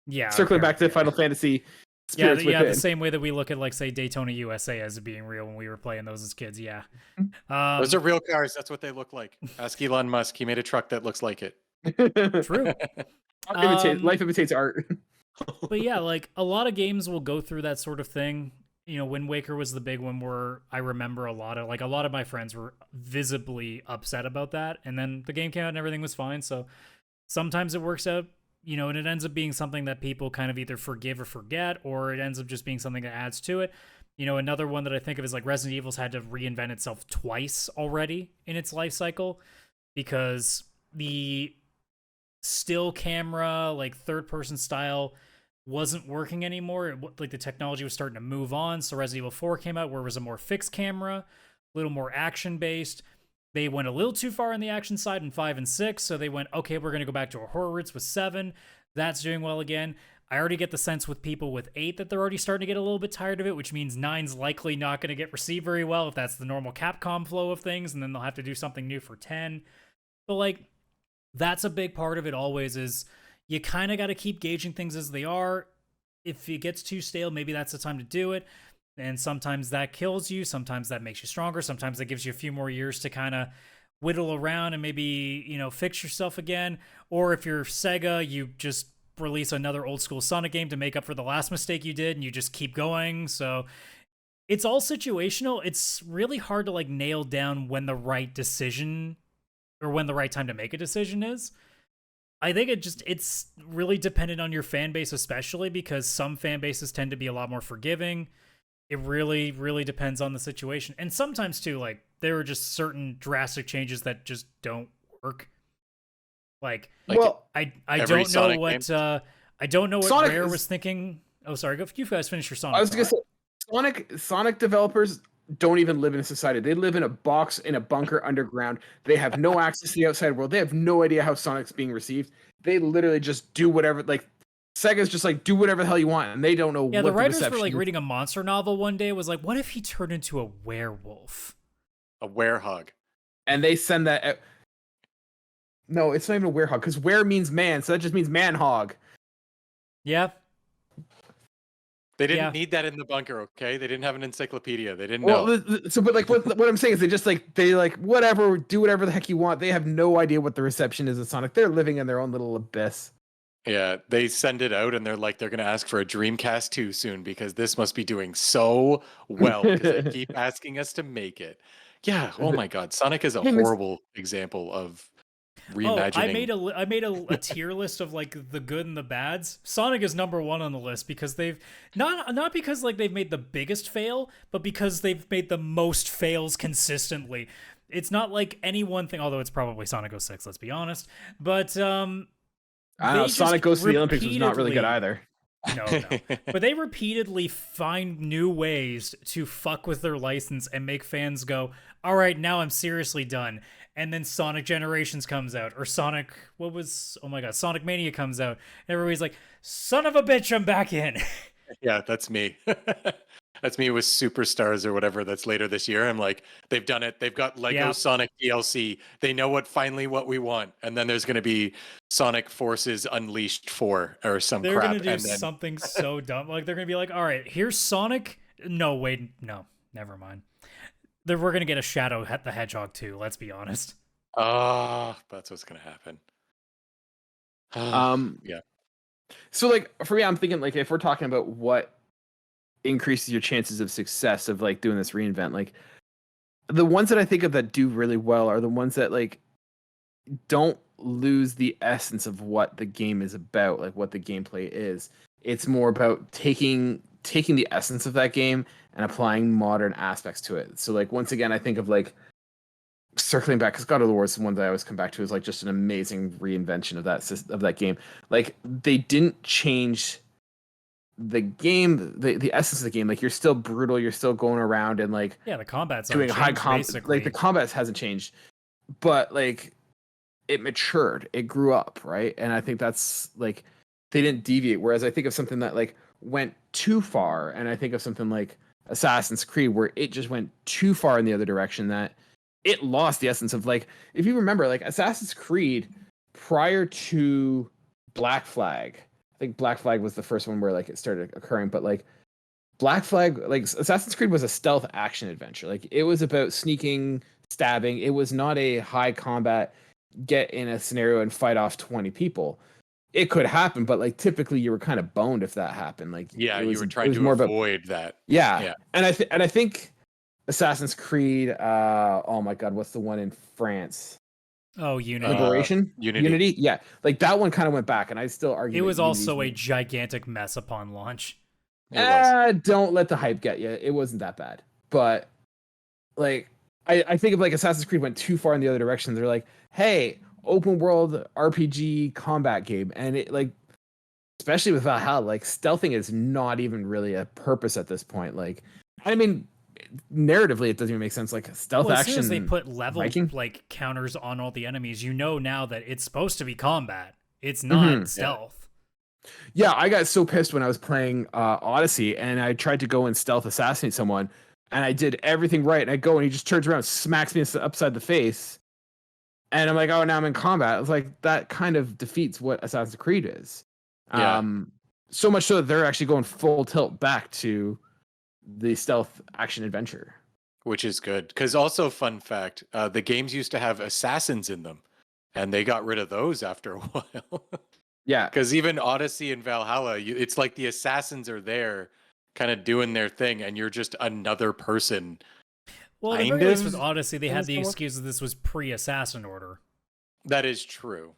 Speaker 3: Yeah.
Speaker 1: Circling back to Final Fantasy.
Speaker 3: Yeah, the same way that we look at, like, say, Daytona USA as being real when we were playing those as kids, yeah.
Speaker 2: Those are real cars. That's what they look like. Ask Elon Musk. He made a truck that looks like it.
Speaker 3: True.
Speaker 1: Life imitates art.
Speaker 3: But yeah, like, a lot of games will go through that sort of thing. You know, Wind Waker was the big one where I remember a lot of my friends were visibly upset about that. And then the game came out and everything was fine. So sometimes it works out, you know, and it ends up being something that people kind of either forgive or forget, or it ends up just being something that adds to it. You know, another one that I think of is like Resident Evil's had to reinvent itself twice already in its life cycle because the still camera, like third person style, wasn't working anymore. Like the technology was starting to move on. So Resident Evil 4 came out where it was a more fixed camera, a little more action based. They went a little too far on the action side in 5 and 6. So they went, okay, we're going to go back to our horror roots with 7. That's doing well again. I already get the sense with people with 8 that they're already starting to get a little bit tired of it, which means 9's likely not going to get received very well if that's the normal Capcom flow of things. And then they'll have to do something new for 10. But like, that's a big part of it always is you kind of got to keep gauging things as they are. If it gets too stale, maybe that's the time to do it. And sometimes that kills you. Sometimes that makes you stronger. Sometimes that gives you a few more years to kind of whittle around and maybe, you know, fix yourself again. Or if you're Sega, you just release another old school Sonic game to make up for the last mistake you did and you just keep going. So it's all situational. It's really hard to like nail down when the right decision or when the right time to make a decision is. I think it's really dependent on your fan base, especially because some fan bases tend to be a lot more forgiving. It really, really depends on the situation. And sometimes too, like there are just certain drastic changes that just don't work. Like
Speaker 1: well,
Speaker 3: I don't know what I don't know what Rare was thinking. Oh, sorry. Go, you guys finish your Sonic.
Speaker 1: I was gonna say Sonic developers don't even live in a society. They live in a box in a bunker underground. They have no access to the outside world. They have no idea how Sonic's being received. They literally just do whatever. Like Sega's just like do whatever the hell you want, and they don't know.
Speaker 3: Yeah,
Speaker 1: what
Speaker 3: the writers were like
Speaker 1: is.
Speaker 3: reading a monster novel one day. Was like, what if he turned into a werewolf?
Speaker 2: A werehog.
Speaker 1: And they send that. Out. No, it's not even a werehog because were means man, so that just means man hog.
Speaker 3: Yeah.
Speaker 2: They didn't need that in the bunker, okay? They didn't have an encyclopedia. They didn't know.
Speaker 1: But like what I'm saying is they like whatever, do whatever the heck you want. They have no idea what the reception is of Sonic. They're living in their own little abyss.
Speaker 2: Yeah, they send it out and they're like, they're going to ask for a Dreamcast 2 soon because this must be doing so well because they keep asking us to make it. Yeah, oh my God. Sonic is a horrible example of reimagining.
Speaker 3: Oh, I made a tier list of like the good and the bads. Sonic is number 1 on the list because they've not because like they've made the biggest fail, but because they've made the most fails consistently. it's not like any one thing, although it's probably Sonic 06, let's be honest. But
Speaker 1: I don't know, Sonic Goes to the Olympics was not really good either.
Speaker 3: No. But they repeatedly find new ways to fuck with their license and make fans go, all right, now I'm seriously done. And then Sonic Generations comes out, or Sonic Mania comes out, and everybody's like, son of a bitch, I'm back in.
Speaker 2: Yeah, that's me. That's me with Superstars or whatever that's later this year. I'm like, they've done it. They've got Lego Sonic DLC. They know what we want. And then there's going to be Sonic Forces Unleashed 4 or some crap.
Speaker 3: They're going to do something so dumb. Like, they're going to be like, all right, here's Sonic. No, wait, no, never mind. We're going to get a Shadow the Hedgehog too, let's be honest.
Speaker 2: That's what's going to happen. Yeah.
Speaker 1: So, like, for me, I'm thinking, like, if we're talking about what increases your chances of success of, like, doing this reinvent, like, the ones that I think of that do really well are the ones that, like, don't lose the essence of what the game is about, like, what the gameplay is. It's more about taking the essence of that game and applying modern aspects to it. So, like, once again, I think of, like, circling back, because God of War is the one that I always come back to, is like just an amazing reinvention of that game. Like, they didn't change the game, the essence of the game. Like, you're still brutal, you're still going around and, like,
Speaker 3: the combat's
Speaker 1: doing high
Speaker 3: combat.
Speaker 1: Like, the combat hasn't changed, but, like, it matured, it grew up, right? And I think that's, like, they didn't deviate. Whereas I think of something that, like, went too far, and I think of something like Assassin's Creed where it just went too far in the other direction, that it lost the essence of, like, if you remember, like, Assassin's Creed prior to Black Flag, I think Black Flag was the first one where, like, it started occurring, but, like, Black Flag, like, Assassin's Creed was a stealth action adventure. Like, it was about sneaking, stabbing. It was not a high combat, get in a scenario and fight off 20 people. It could happen, but, like, typically you were kind of boned if that happened. Like,
Speaker 2: you were trying to avoid that.
Speaker 1: Yeah. And I think Assassin's Creed, oh my god, what's the one in France?
Speaker 3: Oh, Unity.
Speaker 1: Liberation?
Speaker 2: Unity.
Speaker 1: Yeah. Like, that one kind of went back, and I still argue
Speaker 3: it was also a gigantic mess upon launch.
Speaker 1: Don't let the hype get you. It wasn't that bad. But, like, I think of, like, Assassin's Creed went too far in the other direction. They're like, hey, open world RPG combat game. And it, like, especially with Valhalla, like, stealthing is not even really a purpose at this point. Like, I mean, narratively it doesn't even make sense. Like, stealth action,
Speaker 3: as soon as they put level like counters on all the enemies, you know now that it's supposed to be combat, it's not stealth.
Speaker 1: Yeah, I got so pissed when I was playing Odyssey and I tried to go and stealth assassinate someone, and I did everything right, and I go and he just turns around, smacks me upside the face, and I'm like, oh, now I'm in combat. I was like, that kind of defeats what Assassin's Creed is. So much so that they're actually going full tilt back to the stealth action adventure,
Speaker 2: which is good. Because also, fun fact, the games used to have assassins in them, and they got rid of those after a while.
Speaker 1: Yeah,
Speaker 2: because even Odyssey and Valhalla, it's like the assassins are there kind of doing their thing, and you're just another person.
Speaker 3: Well, the very least with Odyssey, they had the excuse that this was pre-Assassin Order.
Speaker 2: That is true.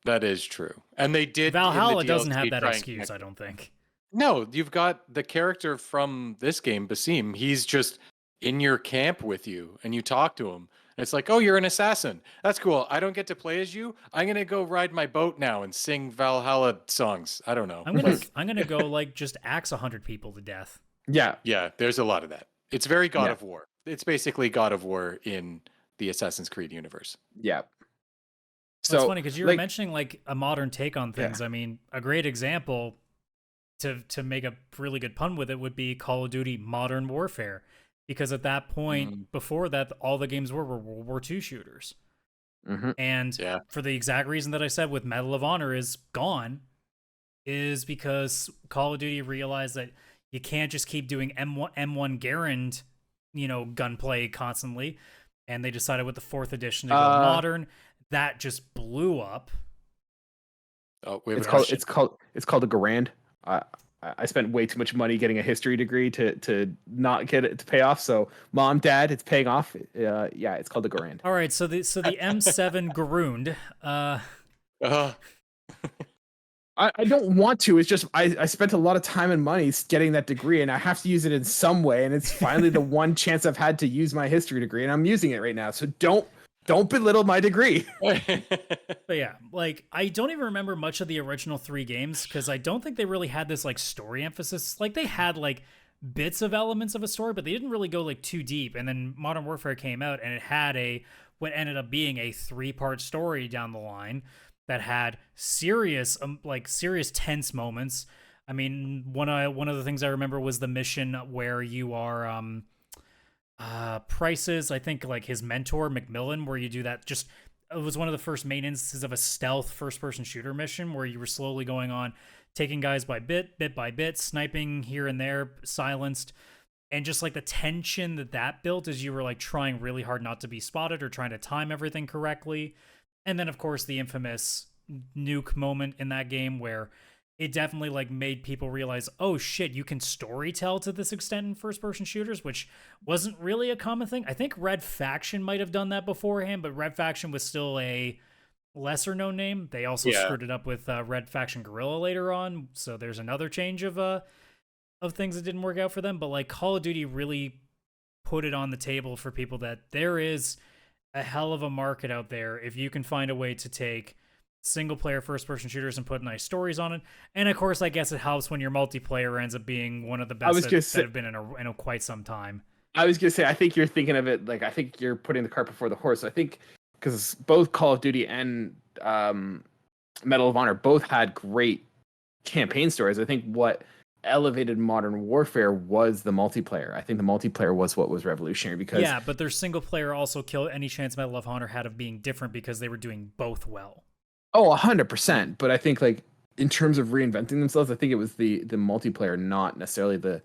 Speaker 2: And they did.
Speaker 3: Valhalla doesn't have that excuse, I don't think.
Speaker 2: No, you've got the character from this game, Basim. He's just in your camp with you, and you talk to him. And it's like, oh, you're an assassin. That's cool. I don't get to play as you. I'm gonna go ride my boat now and sing Valhalla songs. I don't know.
Speaker 3: I'm gonna go, like, just axe 100 people to death.
Speaker 2: Yeah. There's a lot of that. It's very God of War. It's basically God of War in the Assassin's Creed universe.
Speaker 1: Yeah.
Speaker 3: So it's funny because you were mentioning, like, a modern take on things.
Speaker 1: Yeah.
Speaker 3: I mean, a great example to make a really good pun with it would be Call of Duty Modern Warfare, because at that point, before that, all the games were World War II shooters. And for the exact reason that I said with Medal of Honor is gone, is because Call of Duty realized that you can't just keep doing M1 Garand, gunplay constantly, and they decided with the 4th edition to go modern. That just blew up.
Speaker 2: Oh,
Speaker 1: it's called a Garand. I spent way too much money getting a history degree to not get it to pay off. So, Mom, Dad, it's paying off. It's called the Garand.
Speaker 3: All right, so the M7 Garand.
Speaker 1: I don't want to. It's just I spent a lot of time and money getting that degree, and I have to use it in some way. And it's finally the one chance I've had to use my history degree, and I'm using it right now. So don't belittle my degree.
Speaker 3: But yeah, like I don't even remember much of the original 3 games because I don't think they really had this like story emphasis. Like they had like bits of elements of a story, but they didn't really go like too deep. And then Modern Warfare came out, and it had what ended up being a 3-part story down the line that had serious tense moments. I mean, one of the things I remember was the mission where you are Price's, I think like his mentor McMillan, where you do that. Just it was one of the first main instances of a stealth first-person shooter mission where you were slowly going on, taking guys by bit by bit, sniping here and there, silenced. And just like the tension that built as you were like trying really hard not to be spotted or trying to time everything correctly. And then, of course, the infamous nuke moment in that game where it definitely like made people realize, oh shit, you can storytell to this extent in first-person shooters, which wasn't really a common thing. I think Red Faction might have done that beforehand, but Red Faction was still a lesser-known name. They also screwed it up with Red Faction Guerrilla later on, so there's another change of things that didn't work out for them. But like Call of Duty really put it on the table for people that there is a hell of a market out there if you can find a way to take single player first person shooters and put nice stories on it. And of course, I guess it helps when your multiplayer ends up being one of the best that have been in quite some time.
Speaker 1: I was gonna say, I think you're thinking of it like, I think you're putting the cart before the horse. I think because both Call of Duty and Medal of Honor both had great campaign stories. I think what elevated Modern Warfare was the multiplayer. I think the multiplayer was what was revolutionary because
Speaker 3: but their single player also killed any chance Medal of Honor had of being different because they were doing both well.
Speaker 1: Oh, 100%. But I think like in terms of reinventing themselves, I think it was the multiplayer, not necessarily the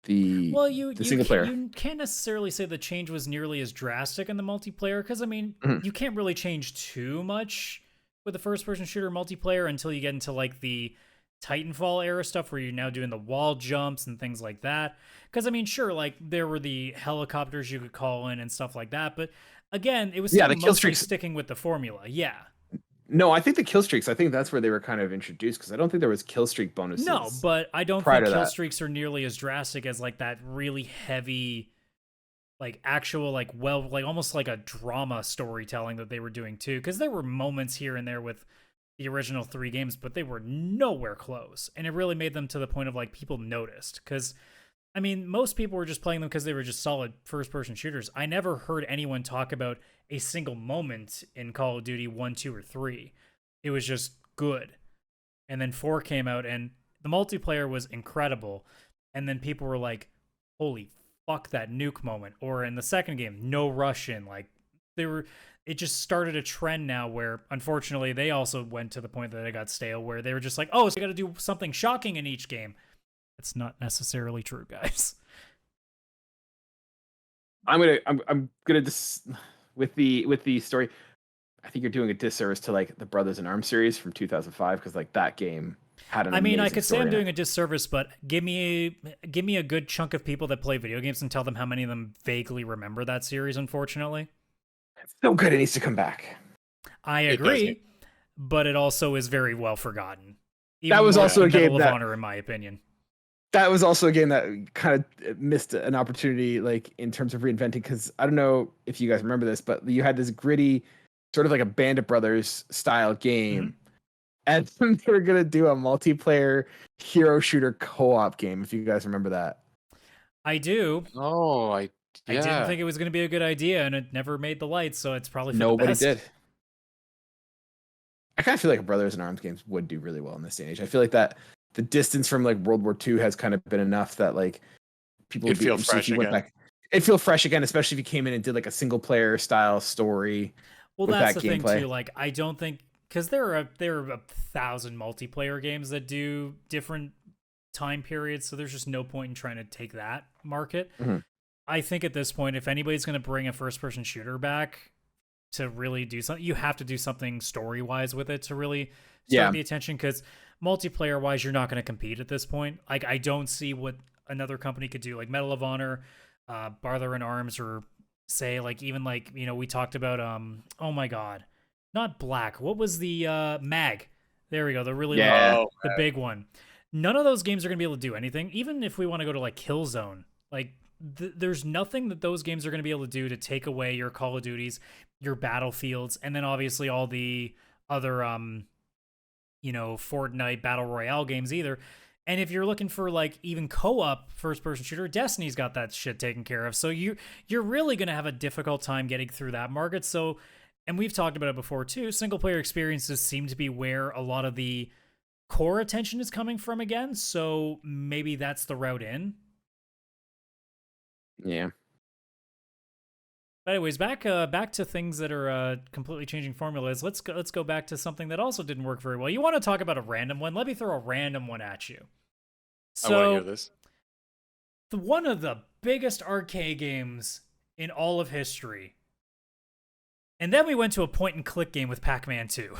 Speaker 1: single player.
Speaker 3: You can't necessarily say the change was nearly as drastic in the multiplayer because I mean you can't really change too much with the first person shooter multiplayer until you get into like the Titanfall era stuff where you're now doing the wall jumps and things like that. Because I mean, sure, like there were the helicopters you could call in and stuff like that, but again, it was still mostly sticking with the formula. Yeah.
Speaker 1: No, I think the kill streaks, I think that's where they were kind of introduced because I don't think there was kill streak bonuses.
Speaker 3: No, but I don't think kill streaks are nearly as drastic as like that really heavy, like actual, like almost like a drama storytelling that they were doing too. Because there were moments here and there with the original 3 games, but they were nowhere close. And it really made them to the point of like people noticed. Because, I mean, most people were just playing them because they were just solid first-person shooters. I never heard anyone talk about a single moment in Call of Duty 1, 2, or 3. It was just good. And then 4 came out, and the multiplayer was incredible. And then people were like, holy fuck, that nuke moment. Or in the second game, no Russian. Like, it just started a trend now where, unfortunately, they also went to the point that it got stale, where they were just like, oh, so you got to do something shocking in each game. That's not necessarily true, guys.
Speaker 1: I'm gonna just with the story. I think you're doing a disservice to like the Brothers in Arms series from 2005 because like that game had an.
Speaker 3: I mean, I could say I'm doing a disservice, but give me a good chunk of people that play video games and tell them how many of them vaguely remember that series. Unfortunately,
Speaker 1: it's so good. It needs to come back.
Speaker 3: I agree, but it also is very well forgotten.
Speaker 1: Even that was also a game that,
Speaker 3: Honor, in my opinion.
Speaker 1: That was also a game that kind of missed an opportunity, like in terms of reinventing. Because I don't know if you guys remember this, but you had this gritty, sort of like a Band of Brothers style game, and they were gonna do a multiplayer hero shooter co-op game. If you guys remember that,
Speaker 3: I do.
Speaker 2: Oh, I
Speaker 3: didn't think it was gonna be a good idea, and it never made the light, so it's probably for
Speaker 1: nobody
Speaker 3: the best.
Speaker 1: did. I kind of feel like Brothers in Arms games would do really well in this day and age. I feel like that. The distance from like World War II has kind of been enough that like people would
Speaker 2: feel fresh again.
Speaker 1: It'd feel fresh again, especially if you came in and did like a single player style story.
Speaker 3: Well, that's the thing too. Like, I don't think because there are 1,000 multiplayer games that do different time periods, so there's just no point in trying to take that market. I think at this point, if anybody's going to bring a first person shooter back to really do something, you have to do something story wise with it to really start the attention because. Multiplayer wise, you're not going to compete at this point. Like, I don't see what another company could do, like Medal of Honor, Brother in Arms, or say like even like, you know, we talked about oh my god, not Black. What was the MAG? There we go. The really
Speaker 1: Yeah.
Speaker 3: the big one. None of those games are going to be able to do anything. Even if we want to go to like Killzone, like there's nothing that those games are going to be able to do to take away your Call of Duties, your Battlefields, and then obviously all the other Fortnite Battle Royale games either. And if you're looking for like even co-op first-person shooter, Destiny's got that shit taken care of. So you're really going to have a difficult time getting through that market. So, and we've talked about it before too, single-player experiences seem to be where a lot of the core attention is coming from again. So maybe that's the route in.
Speaker 1: Yeah.
Speaker 3: But anyways, back to things that are completely changing formulas. Let's go back to something that also didn't work very well. You want to talk about a random one? Let me throw a random one at you.
Speaker 2: I want to hear this.
Speaker 3: One of the biggest arcade games in all of history. And then we went to a point-and-click game with Pac-Man 2.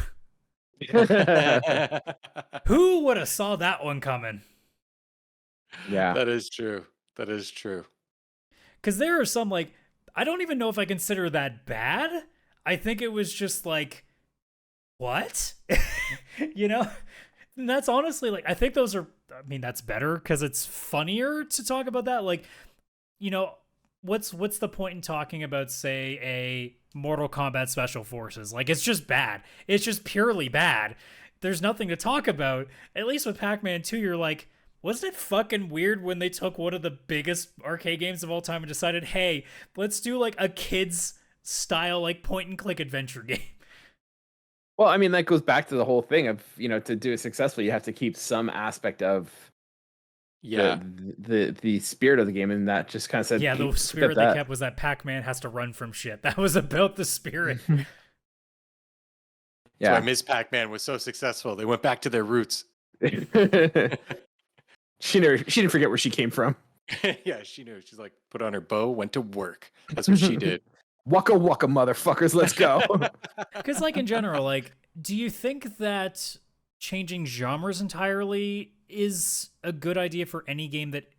Speaker 3: Who would have saw that one coming?
Speaker 1: Yeah.
Speaker 2: That is true. That is true.
Speaker 3: Because there are some, like, I don't even know if I consider that bad. I think it was just like, what? And that's honestly, like, I think those are, I mean, that's better because it's funnier to talk about that. Like, what's the point in talking about, say, a Mortal Kombat Special Forces? Like, it's just bad. It's just purely bad. There's nothing to talk about. At least with Pac-Man 2, you're like, wasn't it fucking weird when they took one of the biggest arcade games of all time and decided, hey, let's do like a kids style, like point and click adventure game?
Speaker 1: Well, I mean, that goes back to the whole thing of, to do it successfully, you have to keep some aspect of the spirit of the game. And that just kind of said,
Speaker 3: yeah, the spirit they kept was that Pac-Man has to run from shit. That was about the spirit.
Speaker 1: Yeah.
Speaker 2: So Ms. Pac-Man was so successful. They went back to their roots.
Speaker 1: She didn't forget where she came from.
Speaker 2: Yeah, she knew. She's like, put on her bow, went to work. That's what she did.
Speaker 1: Waka waka, motherfuckers, let's go.
Speaker 3: Because, like, in general, like, do you think that changing genres entirely is a good idea for any game that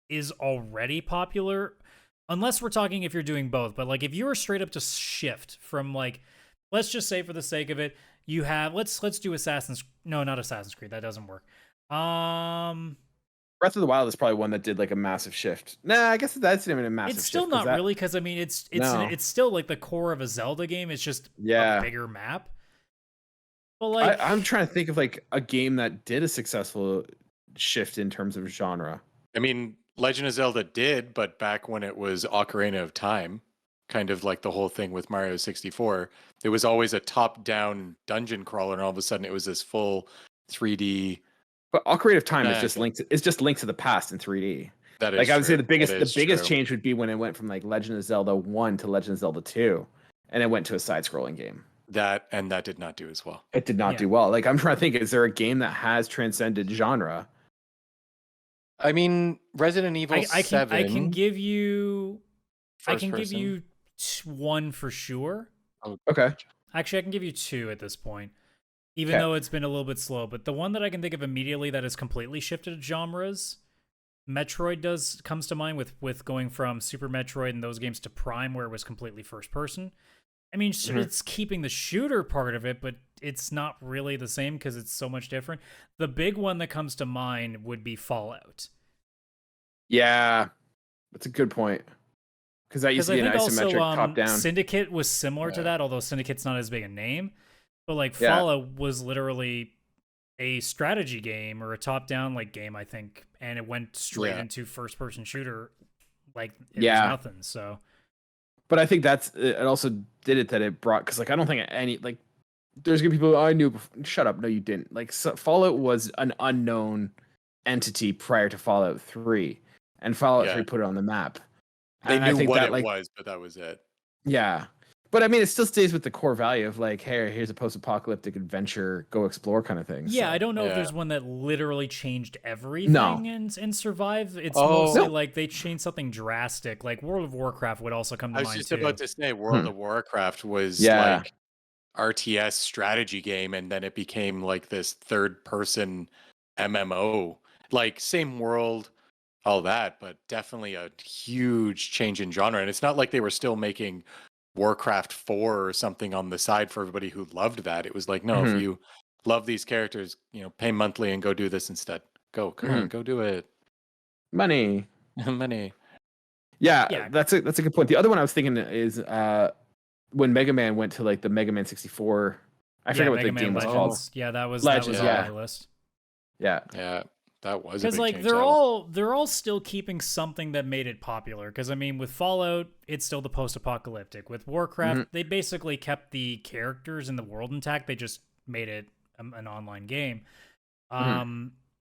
Speaker 3: is already popular? Unless we're talking if you're doing both. But, like, if you were straight up to shift from, like, let's just say for the sake of it, you have, let's do not Assassin's Creed. That doesn't work.
Speaker 1: Breath of the Wild is probably one that did like a massive shift. Nah, I guess that's not even a massive shift.
Speaker 3: It's still not really, because I mean, it's still like the core of a Zelda game. It's just a bigger map. But like,
Speaker 1: I'm trying to think of like a game that did a successful shift in terms of genre.
Speaker 2: I mean, Legend of Zelda did, but back when it was Ocarina of Time, kind of like the whole thing with Mario 64, it was always a top-down dungeon crawler, and all of a sudden it was this full 3D.
Speaker 1: But Ocarina of Time is just linked to the past in 3D.
Speaker 2: That is
Speaker 1: like I would say
Speaker 2: true.
Speaker 1: the biggest change would be when it went from like Legend of Zelda 1 to Legend of Zelda 2, and it went to a side-scrolling game.
Speaker 2: That did not do as well.
Speaker 1: It did not do well. Like I'm trying to think, is there a game that has transcended genre?
Speaker 2: I mean, Resident Evil 7.
Speaker 3: I can give you one for sure.
Speaker 2: Oh,
Speaker 1: okay.
Speaker 3: Actually, I can give you two at this point, even though it's been a little bit slow. But the one that I can think of immediately that has completely shifted genres, Metroid comes to mind with going from Super Metroid and those games to Prime, where it was completely first person. I mean, it's keeping the shooter part of it, but it's not really the same because it's so much different. The big one that comes to mind would be Fallout.
Speaker 1: Yeah, that's a good point. Because that used to be an isometric top-down.
Speaker 3: Syndicate was similar to that, although Syndicate's not as big a name. But like Fallout was literally a strategy game or a top-down like game, I think, and it went straight into first-person shooter like it was nothing. So,
Speaker 1: but I think it also did it that it brought, because like I don't think any like there's gonna be people I knew. Shut up, no, you didn't. Like Fallout was an unknown entity prior to Fallout 3, and Fallout 3 put it on the map.
Speaker 2: They
Speaker 1: and
Speaker 2: knew
Speaker 1: I think
Speaker 2: what
Speaker 1: that,
Speaker 2: it
Speaker 1: like,
Speaker 2: was, but that was it.
Speaker 1: Yeah. But I mean, it still stays with the core value of like, hey, here's a post-apocalyptic adventure, go explore kind of thing.
Speaker 3: Yeah,
Speaker 1: so.
Speaker 3: I don't know if there's one that literally changed everything and survived. It's mostly like they changed something drastic. Like World of Warcraft would also come to mind too.
Speaker 2: I was just about to say World of Warcraft was like RTS strategy game, and then it became like this third-person MMO. Like same world, all that, but definitely a huge change in genre. And it's not like they were still making Warcraft 4 or something on the side for everybody who loved that. It was like, no, if you love these characters, pay monthly and go do this instead. Come on, go do it.
Speaker 1: Money.
Speaker 2: Money.
Speaker 1: Yeah, that's a good point. The other one I was thinking is when Mega Man went to like the Mega Man 64. I forget what
Speaker 3: Mega
Speaker 1: the
Speaker 3: Man
Speaker 1: game was
Speaker 3: Legends.
Speaker 1: called.
Speaker 3: Yeah, that was
Speaker 1: Legends,
Speaker 3: on
Speaker 1: yeah.
Speaker 3: my list.
Speaker 1: Yeah.
Speaker 2: Yeah, that was
Speaker 3: because like
Speaker 2: change
Speaker 3: they're
Speaker 2: title.
Speaker 3: all still keeping something that made it popular. Because I mean, with Fallout, it's still the post-apocalyptic. With Warcraft, they basically kept the characters and the world intact. They just made it an online game.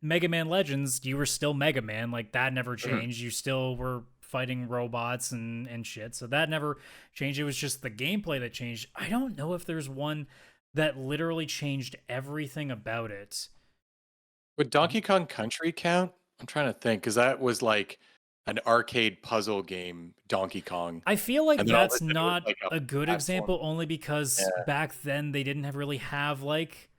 Speaker 3: Mega Man Legends, you were still Mega Man. Like that never changed. You still were fighting robots and shit. So that never changed. It was just the gameplay that changed. I don't know if there's one that literally changed everything about it.
Speaker 2: Would Donkey Kong Country count? I'm trying to think, because that was like an arcade puzzle game, Donkey Kong.
Speaker 3: I feel like that's not
Speaker 2: like
Speaker 3: a good
Speaker 2: platform.
Speaker 3: example, only because back then they didn't really have like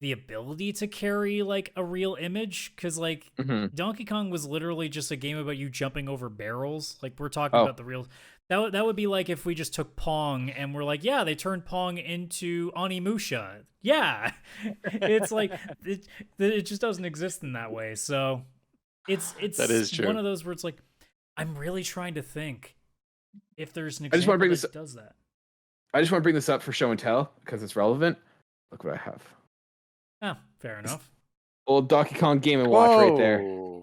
Speaker 3: the ability to carry like a real image. Because like Donkey Kong was literally just a game about you jumping over barrels. Like we're talking about the real. That would be like if we just took Pong and we're like, yeah, they turned Pong into Onimusha. Yeah, it's like it just doesn't exist in that way. So it's
Speaker 2: that is true.
Speaker 3: One of those where it's like, I'm really trying to think if there's an example
Speaker 1: I just want to bring
Speaker 3: that does that.
Speaker 1: I just want to bring this up for show and tell because it's relevant. Look what I have.
Speaker 3: Oh, fair enough.
Speaker 1: Old Donkey Kong Game & Watch right there.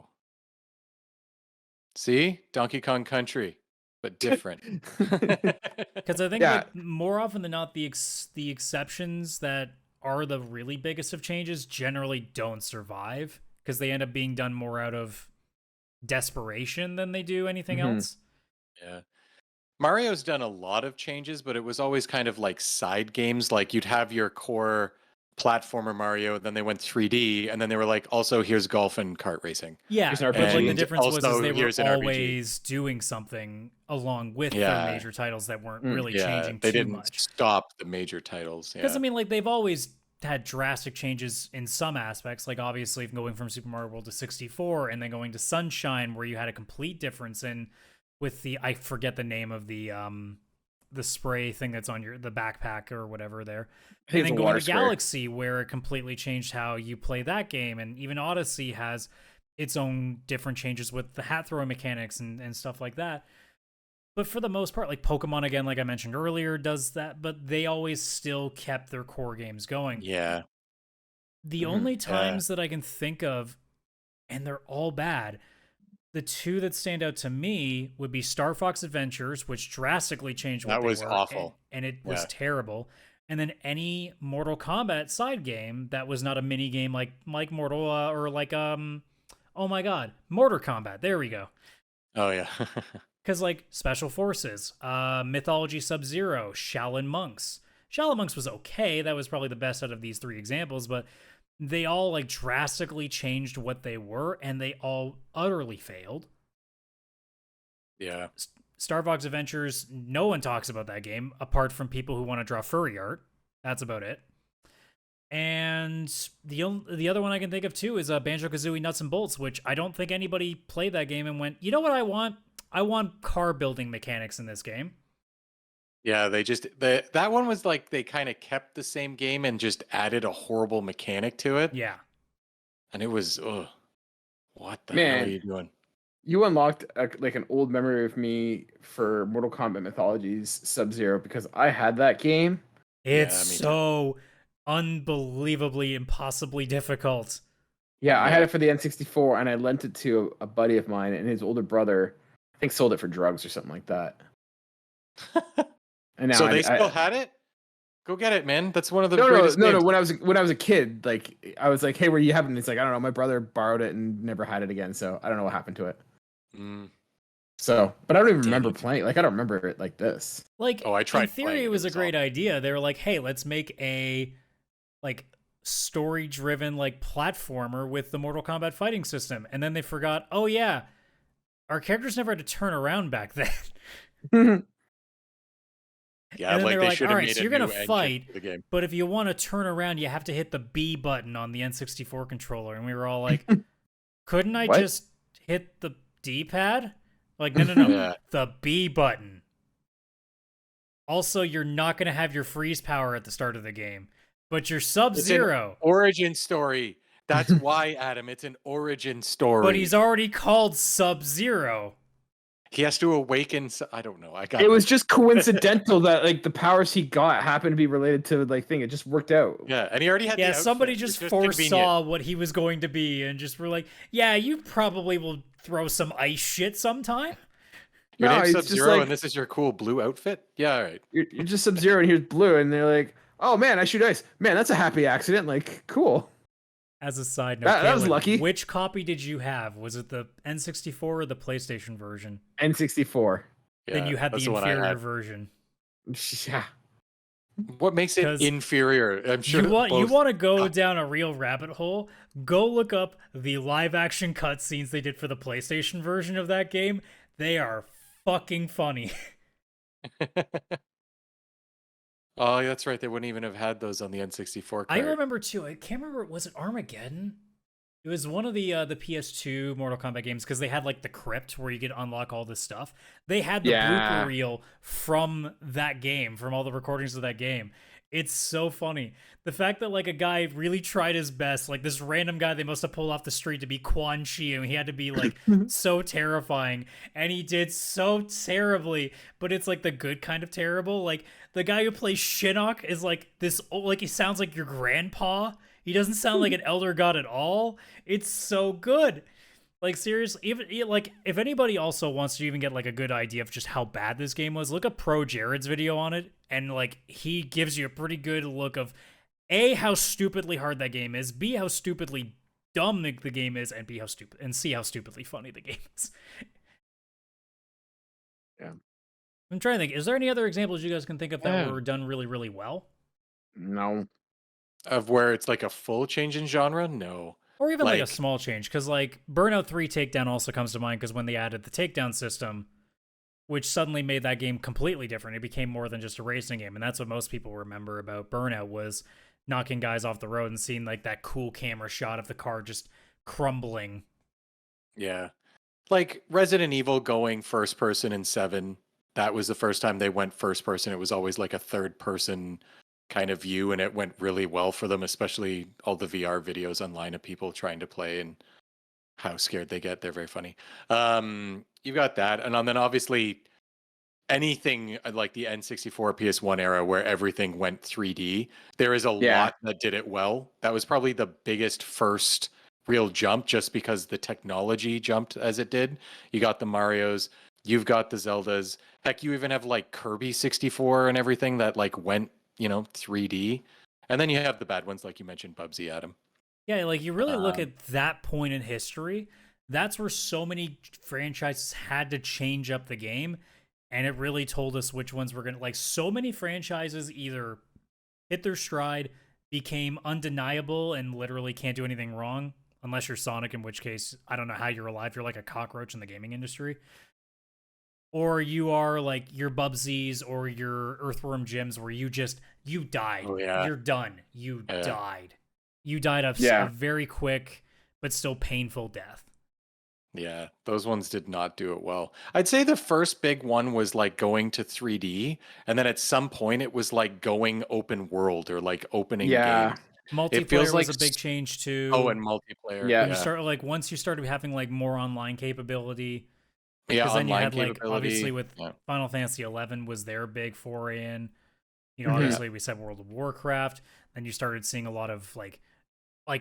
Speaker 2: See? Donkey Kong Country, but different.
Speaker 3: Because I think like, more often than not, the exceptions that are the really biggest of changes generally don't survive because they end up being done more out of desperation than they do anything else.
Speaker 2: Yeah. Mario's done a lot of changes, but it was always kind of like side games. Like you'd have your core platformer Mario, then they went 3D, and then they were like, also here's golf and kart racing.
Speaker 3: Yeah, but like the difference was
Speaker 2: also,
Speaker 3: they were
Speaker 2: here's an
Speaker 3: always doing something along with their major titles that weren't really changing
Speaker 2: they
Speaker 3: too
Speaker 2: didn't
Speaker 3: much.
Speaker 2: Stop the major titles.
Speaker 3: Because I mean, like they've always had drastic changes in some aspects, like obviously going from Super Mario World to 64 and then going to Sunshine, where you had a complete difference in with the I forget the name of the spray thing that's on the backpack or whatever there. And then going to Galaxy, where it completely changed how you play that game. And even Odyssey has its own different changes with the hat throwing mechanics and stuff like that. But for the most part, like Pokemon, again, like I mentioned earlier, does that, but they always still kept their core games going.
Speaker 2: Yeah.
Speaker 3: The only times that I can think of, and they're all bad, the two that stand out to me would be Star Fox Adventures, which drastically changed what they were. That was
Speaker 2: awful.
Speaker 3: And it was terrible. And then any Mortal Kombat side game that was not a mini game like Mortal or like oh my god, Mortar Kombat. There we go.
Speaker 2: Oh yeah.
Speaker 3: Because like Special Forces, Mythology Sub-Zero, Shaolin Monks. Shaolin Monks was okay. That was probably the best out of these three examples, but they all like drastically changed what they were, and they all utterly failed.
Speaker 2: Yeah.
Speaker 3: Star Fox Adventures, no one talks about that game apart from people who want to draw furry art. That's about it. And the other one I can think of too is Banjo-Kazooie Nuts and Bolts, which I don't think anybody played that game and went, you know what I want? I want car building mechanics in this game.
Speaker 2: Yeah, that one was like they kind of kept the same game and just added a horrible mechanic to it.
Speaker 3: Yeah.
Speaker 2: And it was, what the hell are you doing?
Speaker 1: You unlocked like an old memory of me for Mortal Kombat Mythologies Sub-Zero because I had that game.
Speaker 3: It's so unbelievably, impossibly difficult.
Speaker 1: Yeah, I had it for the N64 and I lent it to a buddy of mine, and his older brother, I think, sold it for drugs or something like that. And now
Speaker 2: so they still had it? Go get it, man. That's one of the
Speaker 1: no.
Speaker 2: games.
Speaker 1: When I was a kid, like I was like, "Hey, where do you have it?" And he's like, "I don't know. My brother borrowed it and never had it again, so I don't know what happened to it." So, but I don't even remember playing. Like, I don't remember it like this.
Speaker 3: Like, I tried. In theory, it was a great idea. They were like, "Hey, let's make a like story-driven like platformer with the Mortal Kombat fighting system," and then they forgot. Oh yeah, our characters never had to turn around back then.
Speaker 2: Yeah, like they should have made a
Speaker 3: you're gonna fight,
Speaker 2: the game.
Speaker 3: But if you want to turn around, you have to hit the B button on the N64 controller. And we were all like, couldn't I just hit the D-pad? Like, no. Yeah. The B button. Also, you're not gonna have your freeze power at the start of the game. But you're Sub-Zero.
Speaker 2: Origin story. That's why, Adam. It's an origin story.
Speaker 3: But he's already called Sub-Zero.
Speaker 2: He has to awaken. I don't know.
Speaker 1: It was just coincidental that like the powers he got happened to be related to like thing. It just worked out.
Speaker 2: Yeah, and he already had.
Speaker 3: Yeah,
Speaker 2: the
Speaker 3: somebody
Speaker 2: outfit.
Speaker 3: just foresaw what he was going to be, and just were like, "Yeah, you probably will throw some ice shit sometime."
Speaker 2: Your name's Sub-Zero, and this is your cool blue outfit. Yeah, all right.
Speaker 1: You're just Sub-Zero, and here's blue, and they're like, "Oh man, I shoot ice. Man, that's a happy accident. Like, cool."
Speaker 3: As a side note,
Speaker 1: that was
Speaker 3: Kaylan,
Speaker 1: lucky.
Speaker 3: Which copy did you have? Was it the N64 or the PlayStation version?
Speaker 1: N64.
Speaker 3: Then you had the inferior version.
Speaker 1: Yeah.
Speaker 2: What makes it inferior? I'm sure
Speaker 3: you want to go down a real rabbit hole. Go look up the live action cutscenes they did for the PlayStation version of that game. They are fucking funny.
Speaker 2: Oh, that's right. They wouldn't even have had those on the N64 card.
Speaker 3: I remember too. I can't remember. Was it Armageddon? It was one of the PS2 Mortal Kombat games because they had like the crypt where you could unlock all this stuff. They had the blooper reel from that game, from all the recordings of that game. It's so funny. The fact that like a guy really tried his best, like this random guy they must have pulled off the street to be Quan Chi, and he had to be like so terrifying, and he did so terribly, but it's like the good kind of terrible. Like the guy who plays Shinnok is like this, like he sounds like your grandpa. He doesn't sound like an elder god at all. It's so good. Like seriously, even like if anybody also wants to even get like a good idea of just how bad this game was, look up Pro Jared's video on it, and like he gives you a pretty good look of A, how stupidly hard that game is, B, how stupidly dumb the game is, and C, how stupidly funny the game is.
Speaker 1: Yeah.
Speaker 3: I'm trying to think, is there any other examples you guys can think of that were done really, really well?
Speaker 1: No.
Speaker 2: Of where it's like a full change in genre? No.
Speaker 3: Or even like a small change, because like Burnout 3 Takedown also comes to mind because when they added the takedown system, which suddenly made that game completely different. It became more than just a racing game, and that's what most people remember about Burnout was knocking guys off the road and seeing like that cool camera shot of the car just crumbling.
Speaker 2: Yeah. Like Resident Evil going first person in 7, that was the first time they went first person. It was always like a third person kind of view, and it went really well for them, especially all the VR videos online of people trying to play and how scared they get. They're very funny. You've got that, and then obviously anything like the N64 PS1 era where everything went 3D, there is a lot that did it well. That was probably the biggest first real jump, just because the technology jumped as it did. You got the Marios, you've got the Zeldas, heck, you even have like Kirby 64 and everything that like went 3D, and then you have the bad ones like you mentioned, Bubsy, Adam.
Speaker 3: Yeah, like you really look at that point in history, that's where so many franchises had to change up the game, and it really told us which ones were gonna, like, so many franchises either hit their stride, became undeniable, and literally can't do anything wrong, unless you're Sonic, in which case, I don't know how you're alive, you're like a cockroach in the gaming industry. Or you are like your Bubsies or your Earthworm Jims where you died.
Speaker 2: Oh, yeah.
Speaker 3: You're done. You died. You died of a very quick but still painful death.
Speaker 2: Yeah, those ones did not do it well. I'd say the first big one was like going to 3D, and then at some point it was like going open world or like opening games.
Speaker 3: Multiplayer was a big change too.
Speaker 2: Oh, and multiplayer.
Speaker 3: Yeah. You start like once you started having like more online capability.
Speaker 2: Yeah,
Speaker 3: then you had like obviously with Final Fantasy 11 was their big foray in. Obviously we said World of Warcraft. Then you started seeing a lot of like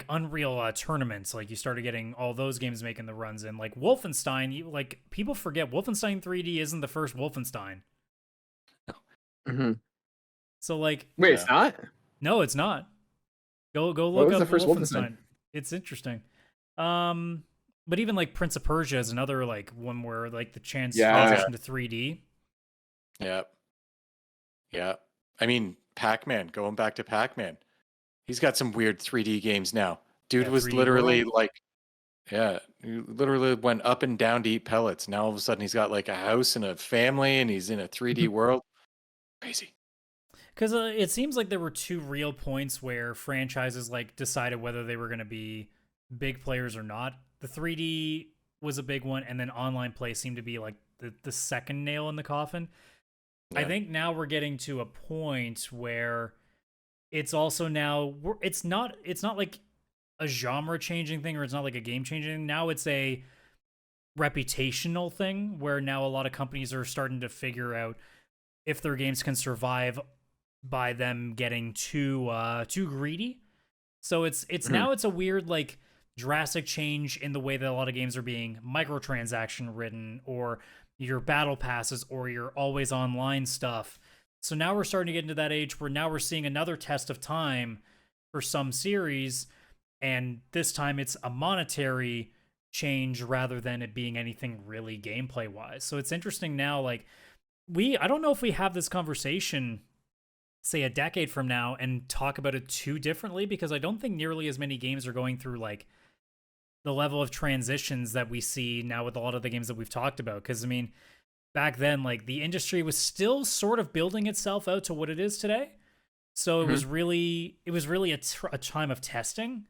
Speaker 3: Unreal tournaments. Like you started getting all those games making the runs in. Like Wolfenstein, like people forget Wolfenstein 3D isn't the first Wolfenstein. So like,
Speaker 1: wait, it's not?
Speaker 3: No, it's not. Go look up the first Wolfenstein. It's interesting. But even like Prince of Persia is another like one where like the transition to 3D.
Speaker 2: Yeah. I mean, Pac-Man, going back to Pac-Man. He's got some weird 3D games now. Dude was literally like, he literally went up and down to eat pellets. Now all of a sudden he's got like a house and a family and he's in a 3D world. Crazy.
Speaker 3: Because it seems like there were two real points where franchises like decided whether they were going to be big players or not. The 3D was a big one, and then online play seemed to be like the second nail in the coffin. I think now we're getting to a point where it's also now it's not like a genre changing thing, or it's not like a game changing thing. Now it's a reputational thing where now a lot of companies are starting to figure out if their games can survive by them getting too greedy. So it's now it's a weird like drastic change in the way that a lot of games are being microtransaction ridden, or your battle passes, or your always online stuff. So now we're starting to get into that age where now we're seeing another test of time for some series, and this time it's a monetary change rather than it being anything really gameplay wise. So it's interesting now, like I don't know if we have this conversation say a decade from now and talk about it too differently, because I don't think nearly as many games are going through like the level of transitions that we see now with a lot of the games that we've talked about. Because I mean, back then, like the industry was still sort of building itself out to what it is today. So it was really a time of testing.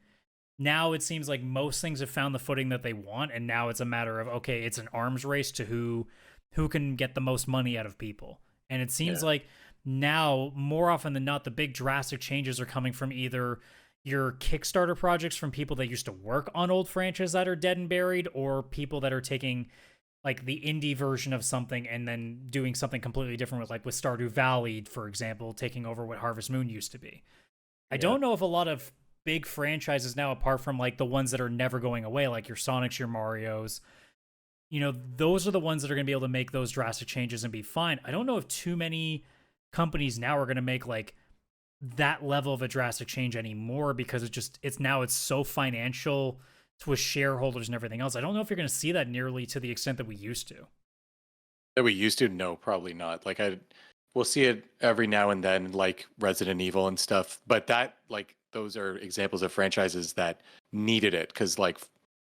Speaker 3: Now it seems like most things have found the footing that they want, and now it's a matter of, okay, it's an arms race to who can get the most money out of people. And it seems like now, more often than not, the big drastic changes are coming from either your Kickstarter projects from people that used to work on old franchises that are dead and buried, or people that are taking like the indie version of something and then doing something completely different with, like with Stardew Valley, for example, taking over what Harvest Moon used to be. I don't know if a lot of big franchises now, apart from like the ones that are never going away, like your Sonics, your Marios, you know, those are the ones that are going to be able to make those drastic changes and be fine. I don't know if too many companies now are going to make like that level of a drastic change anymore, because it's so financial with shareholders and everything else. I don't know if you're going to see that nearly to the extent that we used to.
Speaker 2: That we used to? No, probably not. Like we'll see it every now and then, like Resident Evil and stuff. But that, like, those are examples of franchises that needed it, because like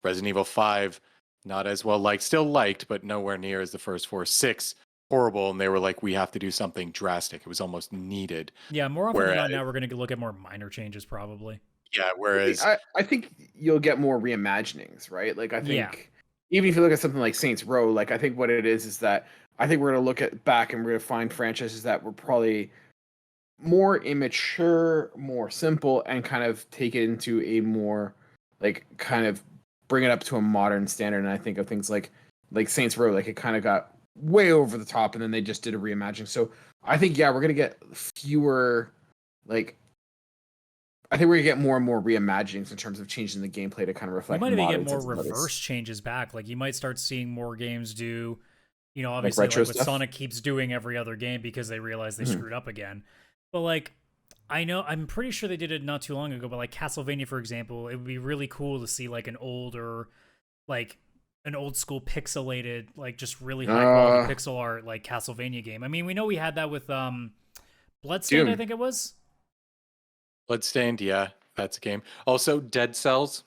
Speaker 2: Resident Evil 5, not as well liked, still liked, but nowhere near as the first 4. 6, horrible, and they were like, we have to do something drastic. It was almost needed.
Speaker 3: Yeah, more often than not, now we're going to look at more minor changes probably.
Speaker 2: Yeah, whereas
Speaker 1: I think you'll get more reimaginings, right? Like I think even if you look at something like Saints Row, like I think what it is that I think we're going to look at back and we're going to find franchises that were probably more immature, more simple, and kind of take it into a more like kind of bring it up to a modern standard. And I think of things like Saints Row, like it kind of got way over the top, and then they just did a reimagining. So I think we're gonna get fewer, like I think we're gonna get more and more reimaginings in terms of changing the gameplay to kind of reflect.
Speaker 3: You might even get more reverse changes back. Like you might start seeing more games do, you know, obviously like what Sonic keeps doing every other game because they realize they screwed up again. But like I'm pretty sure they did it not too long ago, but like Castlevania, for example, it would be really cool to see like an old school pixelated, like just really high quality pixel art, like Castlevania game. I mean, we know we had that with Bloodstained, I think it was.
Speaker 2: Bloodstained, yeah, that's a game. Also, Dead Cells,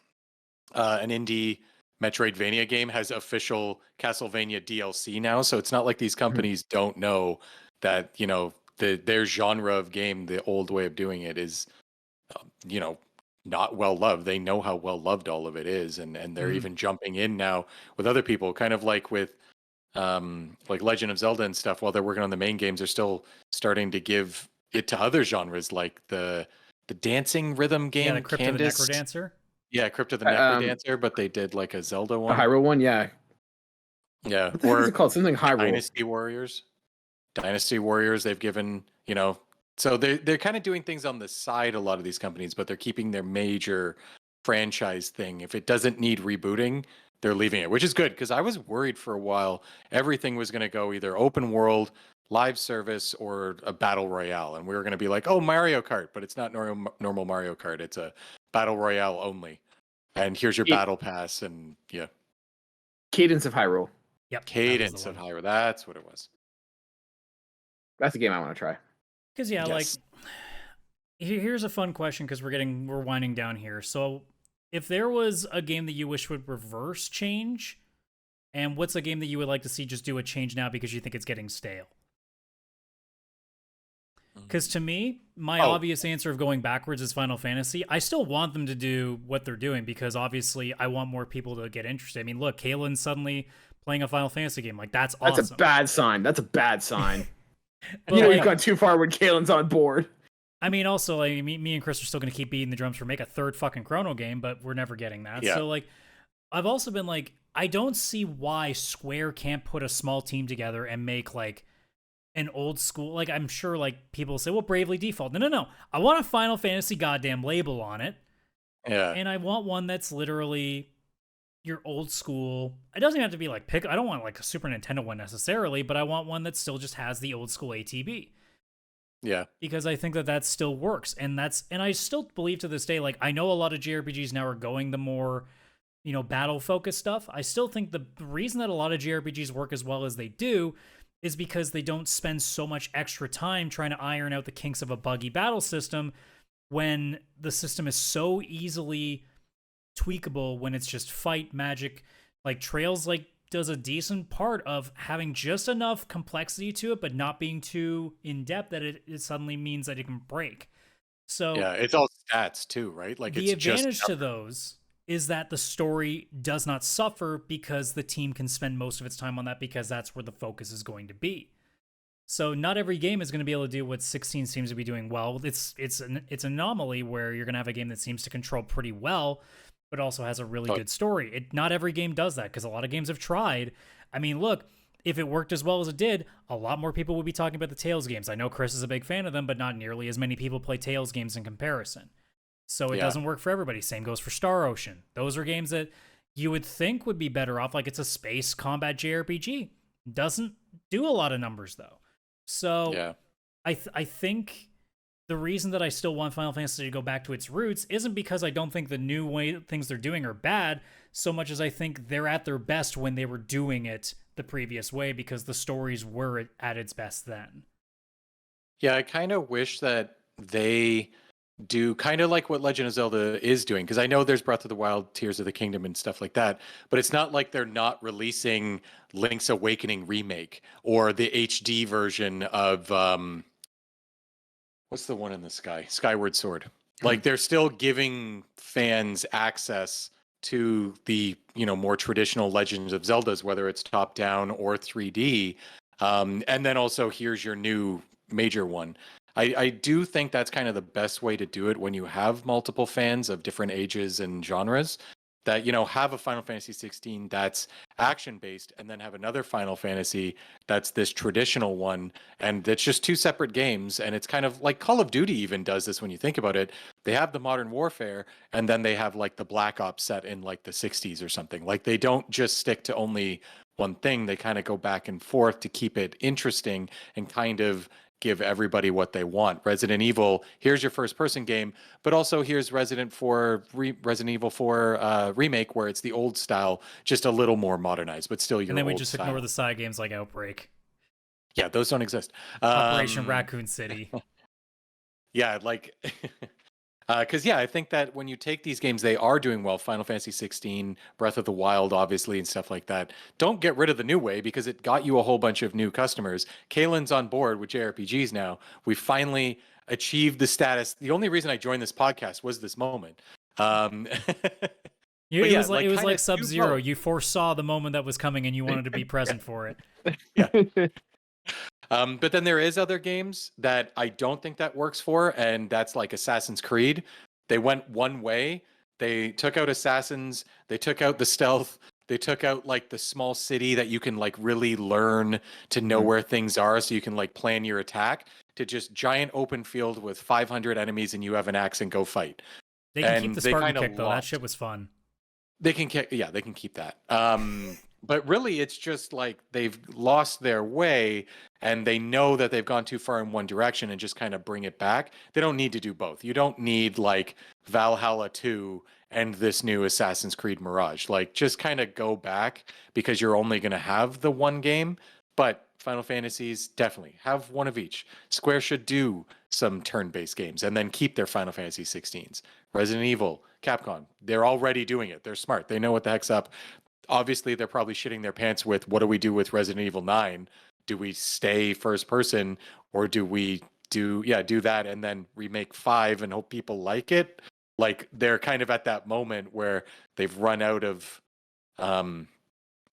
Speaker 2: an indie Metroidvania game, has official Castlevania DLC now. So it's not like these companies don't know that, you know, their genre of game, the old way of doing it is, you know, not well loved. They know how well loved all of it is, and they're even jumping in now with other people, kind of like with like Legend of Zelda and stuff. While they're working on the main games, they're still starting to give it to other genres, like the dancing rhythm game,
Speaker 3: the Crypt of the Necrodancer.
Speaker 2: Yeah, Crypt of the Necrodancer, but they did like a Zelda one,
Speaker 1: a Hyrule one, yeah.
Speaker 2: What
Speaker 1: the heck is it called? Something Hyrule.
Speaker 2: Dynasty Warriors. They've given, you know. So they're kind of doing things on the side, a lot of these companies, but they're keeping their major franchise thing. If it doesn't need rebooting, they're leaving it, which is good, because I was worried for a while everything was going to go either open world, live service, or a battle royale, and we were going to be like, oh, Mario Kart, but it's not normal Mario Kart. It's a battle royale only, and here's your battle pass, and
Speaker 1: Cadence of Hyrule.
Speaker 3: Yep,
Speaker 2: Cadence of Hyrule. That's what it was.
Speaker 1: That's a game I want to try.
Speaker 3: Because like, here's a fun question, because we're winding down here. So, if there was a game that you wish would reverse change, and what's a game that you would like to see just do a change now because you think it's getting stale? Because to me, my obvious answer of going backwards is Final Fantasy. I still want them to do what they're doing, because obviously I want more people to get interested. I mean, look, Kaylan suddenly playing a Final Fantasy game. Like, that's awesome.
Speaker 1: That's a bad sign. That's a bad sign. You've gone too far when Kaylan's on board.
Speaker 3: I mean, also, like, me and Chris are still going to keep beating the drums for make a third fucking Chrono game, but we're never getting that.
Speaker 2: Yeah.
Speaker 3: So, like, I've also been like, I don't see why Square can't put a small team together and make, like, an old school, like, I'm sure, like, people say, well, Bravely Default. No. I want a Final Fantasy goddamn label on it.
Speaker 2: Yeah.
Speaker 3: And I want one that's literally your old school. It doesn't have to be like I don't want like a Super Nintendo one necessarily, but I want one that still just has the old school ATB.
Speaker 2: Yeah.
Speaker 3: Because I think that still works. And I still believe to this day, like, I know a lot of JRPGs now are going the more, battle focused stuff. I still think the reason that a lot of JRPGs work as well as they do is because they don't spend so much extra time trying to iron out the kinks of a buggy battle system when the system is so easily tweakable when it's just fight magic. Like, Trails like does a decent part of having just enough complexity to it but not being too in depth that it suddenly means that it can break. So
Speaker 2: yeah, it's all stats too, right? Like,
Speaker 3: the
Speaker 2: it's
Speaker 3: advantage
Speaker 2: just
Speaker 3: to those is that the story does not suffer because the team can spend most of its time on that because that's where the focus is going to be. So not every game is going to be able to do what 16 seems to be doing well. It's an anomaly where you're going to have a game that seems to control pretty well, but also has a really good story. Not every game does that because a lot of games have tried. I mean, look, if it worked as well as it did, a lot more people would be talking about the Tales games. I know Chris is a big fan of them, but not nearly as many people play Tales games in comparison. So it doesn't work for everybody. Same goes for Star Ocean. Those are games that you would think would be better off. Like, it's a space combat JRPG. Doesn't do a lot of numbers, though. So I think the reason that I still want Final Fantasy to go back to its roots isn't because I don't think the new way things they're doing are bad, so much as I think they're at their best when they were doing it the previous way because the stories were at its best then.
Speaker 2: Yeah, I kind of wish that they do kind of like what Legend of Zelda is doing, because I know there's Breath of the Wild, Tears of the Kingdom, and stuff like that, but it's not like they're not releasing Link's Awakening remake or the HD version of what's the one in the sky? Skyward Sword. Like, they're still giving fans access to the more traditional Legends of Zeldas, whether it's top down or 3D, and then also here's your new major one. I do think that's kind of the best way to do it when you have multiple fans of different ages and genres. That, have a Final Fantasy 16 that's action based, and then have another Final Fantasy that's this traditional one, and it's just two separate games. And it's kind of like Call of Duty even does this when you think about it. They have the Modern Warfare, and then they have like the Black Ops set in like the 60s or something. Like, they don't just stick to only one thing. They kind of go back and forth to keep it interesting and kind of give everybody what they want. Resident Evil, here's your first person game, but also here's Resident Evil 4 remake, where it's the old style, just a little more modernized, but still your old style.
Speaker 3: And then we just ignore the side games like Outbreak.
Speaker 2: Yeah, those don't exist.
Speaker 3: Operation Raccoon City.
Speaker 2: Yeah, like because I think that when you take these games, they are doing well. Final Fantasy 16, Breath of the Wild, obviously, and stuff like that. Don't get rid of the new way, because it got you a whole bunch of new customers. Kaylan's on board with JRPGs now. We finally achieved the status. The only reason I joined this podcast was this moment.
Speaker 3: It was like Sub-Zero. You foresaw the moment that was coming and you wanted to be present for it.
Speaker 2: Yeah. But then there is other games that I don't think that works for, and that's like Assassin's Creed. They went one way. They took out Assassins. They took out the stealth. They took out like the small city that you can like really learn to know where things are, so you can like plan your attack, to just giant open field with 500 enemies and you have an axe and go fight.
Speaker 3: They can keep the Spartan kick, though. That shit was fun.
Speaker 2: They can keep that. But really, it's just like they've lost their way, and they know that they've gone too far in one direction and just kind of bring it back. They don't need to do both. You don't need like Valhalla 2 and this new Assassin's Creed Mirage. Like, just kind of go back, because you're only going to have the one game. But Final Fantasies, definitely have one of each. Square should do some turn-based games and then keep their Final Fantasy 16s. Resident Evil, Capcom, they're already doing it. They're smart. They know what the heck's up. Obviously, they're probably shitting their pants with, what do we do with Resident Evil 9? Do we stay first person, or do we do that and then remake 5 and hope people like it? Like, they're kind of at that moment where they've run out of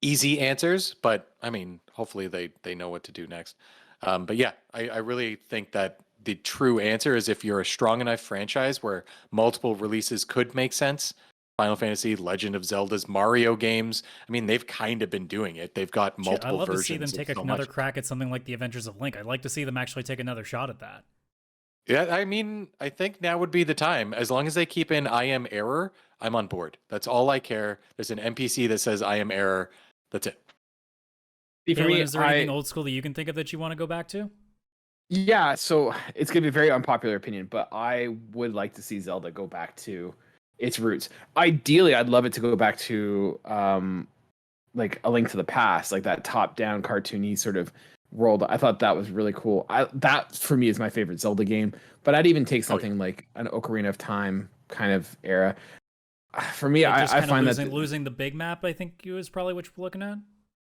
Speaker 2: easy answers, but I mean, hopefully they know what to do next. But yeah, I really think that the true answer is if you're a strong enough franchise where multiple releases could make sense. Final Fantasy, Legend of Zelda's, Mario games. I mean, they've kind of been doing it. They've got multiple
Speaker 3: I'd love
Speaker 2: versions.
Speaker 3: to see them take another crack at something like The Adventures of Link. I'd like to see them actually take another shot at that.
Speaker 2: Yeah, I mean, I think now would be the time. As long as they keep in I am error, I'm on board. That's all I care. There's an NPC that says I am error. That's it.
Speaker 3: For Kaylan, me, is there anything old school that you can think of that you want to go back to?
Speaker 1: Yeah, so it's going to be a very unpopular opinion, but I would like to see Zelda go back to its roots. Ideally, I'd love it to go back to like A Link to the Past, like that top-down cartoony sort of world. I thought that was really cool. That for me is my favorite Zelda game, but I'd even take something like an Ocarina of Time kind of era. For me, I find
Speaker 3: losing the big map, I think is probably what you're looking at.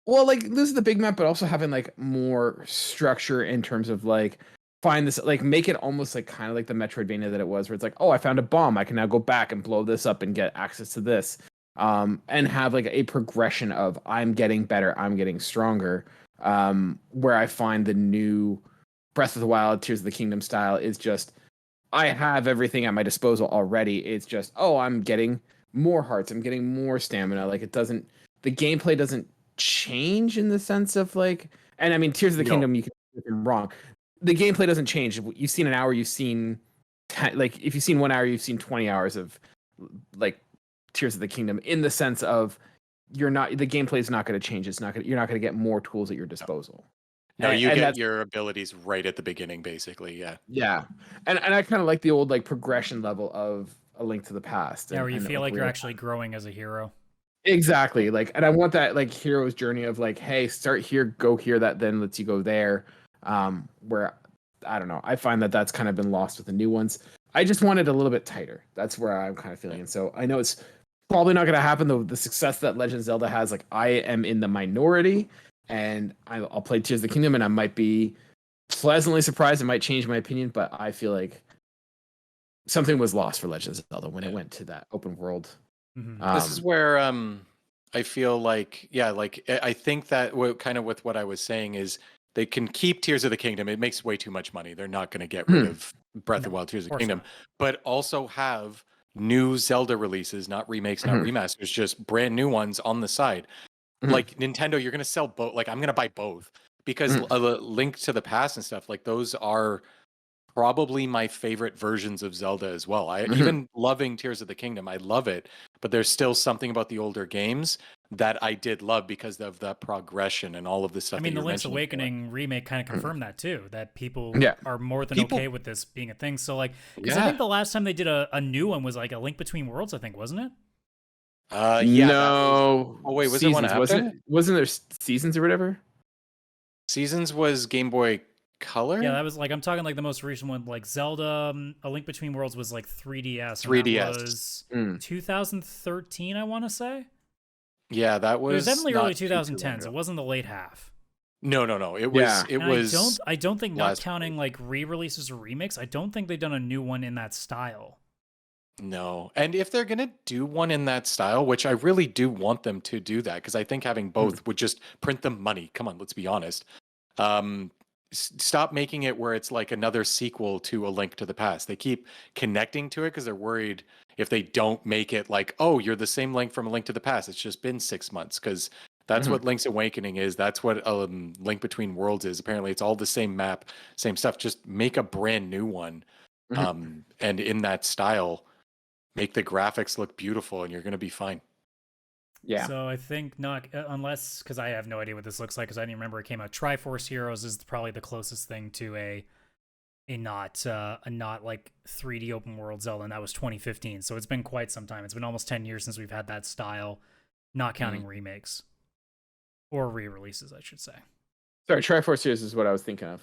Speaker 1: Well, like losing the big map, but also having like more structure in terms of like find this, like make it almost like kind of like the Metroidvania that it was, where it's like, oh, I found a bomb, I can now go back and blow this up and get access to this, and have like a progression of I'm getting better, I'm getting stronger. Where I find the new Breath of the Wild, Tears of the Kingdom style is just I have everything at my disposal already. It's just, oh, I'm getting more hearts, I'm getting more stamina. Like the gameplay doesn't change in the sense of like, and I mean, Tears of the Kingdom, you can if I'm wrong. The gameplay doesn't change. You've seen an hour, you've seen like if you've seen 1 hour, you've seen 20 hours of like Tears of the Kingdom in the sense of the gameplay is not going to change. You're not going to get more tools at your disposal.
Speaker 2: No, you get your abilities right at the beginning, basically. Yeah.
Speaker 1: Yeah. And I kind of like the old like progression level of A Link to the Past.
Speaker 3: Yeah, where you feel like you're actually growing as a hero.
Speaker 1: Exactly. Like, and I want that like hero's journey of like, hey, start here, go here, that then lets you go there. Where I don't know. I find that that's kind of been lost with the new ones. I just want it a little bit tighter. That's where I'm kind of feeling. And so I know it's probably not going to happen. The success that Legend of Zelda has, like I am in the minority, and I'll play Tears of the Kingdom, and I might be pleasantly surprised. It might change my opinion, but I feel like something was lost for Legend of Zelda when it went to that open world.
Speaker 3: Mm-hmm.
Speaker 2: This is where I feel like, yeah, like I think that kind of with what I was saying is they can keep Tears of the Kingdom. It makes way too much money. They're not going to get rid of Breath of the Wild, Tears of the Kingdom, but also have new Zelda releases, not remakes, not remasters, just brand new ones on the side. Like Nintendo, you're going to sell both. Like I'm going to buy both because a Link to the Past and stuff like those are probably my favorite versions of Zelda as well. Even loving Tears of the Kingdom, I love it, but there's still something about the older games that I did love because of the progression and all of this stuff.
Speaker 3: I mean, the Link's Awakening remake kind of confirmed that too, that people are more than okay with this being a thing. So like, because I think the last time they did a new one was like A Link Between Worlds, I think, wasn't it?
Speaker 2: Yeah.
Speaker 1: No.
Speaker 2: Oh wait, was it one after?
Speaker 1: Wasn't there Seasons or whatever?
Speaker 2: Seasons was Game Boy Color?
Speaker 3: Yeah, that was like, I'm talking like the most recent one, like Zelda, A Link Between Worlds was like 3DS.
Speaker 2: 3DS.
Speaker 3: That was 2013, I want to say.
Speaker 2: Yeah, that was.
Speaker 3: It was definitely early 2010s. It wasn't the late half.
Speaker 2: No. It was. It was.
Speaker 3: I don't think, not counting like re-releases or remakes, I don't think they've done a new one in that style.
Speaker 2: No, and if they're gonna do one in that style, which I really do want them to do that, because I think having both would just print them money. Come on, let's be honest. Stop making it where it's like another sequel to A Link to the Past. They keep connecting to it because they're worried if they don't make it like, oh, you're the same Link from A Link to the Past. It's just been 6 months, because that's what Link's Awakening is. That's what Link Between Worlds is. Apparently, it's all the same map, same stuff. Just make a brand new one, and in that style, make the graphics look beautiful, and you're going to be fine.
Speaker 1: Yeah.
Speaker 3: So I think not, unless, because I have no idea what this looks like, because I didn't remember it came out. Triforce Heroes is probably the closest thing to a not like 3D open world Zelda, and that was 2015. So it's been quite some time. It's been almost 10 years since we've had that style, not counting remakes or re-releases, I should say.
Speaker 1: Sorry, Triforce Heroes is what I was thinking of.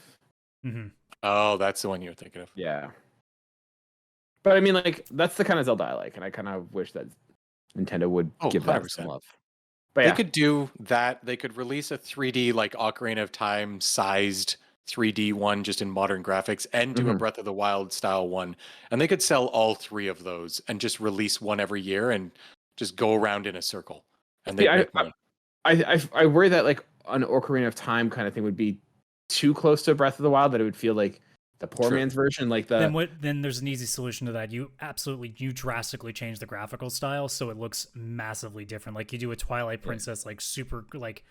Speaker 2: Oh, that's the one you're thinking of.
Speaker 1: Yeah. But I mean, like, that's the kind of Zelda I like, and I kind of wish that Nintendo would give that some love. But
Speaker 2: they could do that. They could release a 3D, like Ocarina of Time sized 3D one just in modern graphics, and do a Breath of the Wild style one. And they could sell all three of those and just release one every year and just go around in a circle. And
Speaker 1: I worry that like an Ocarina of Time kind of thing would be too close to Breath of the Wild, that it would feel like the poor man's version, like the.
Speaker 3: Then there's an easy solution to that. You drastically change the graphical style so it looks massively different. Like you do a Twilight Princess, like super like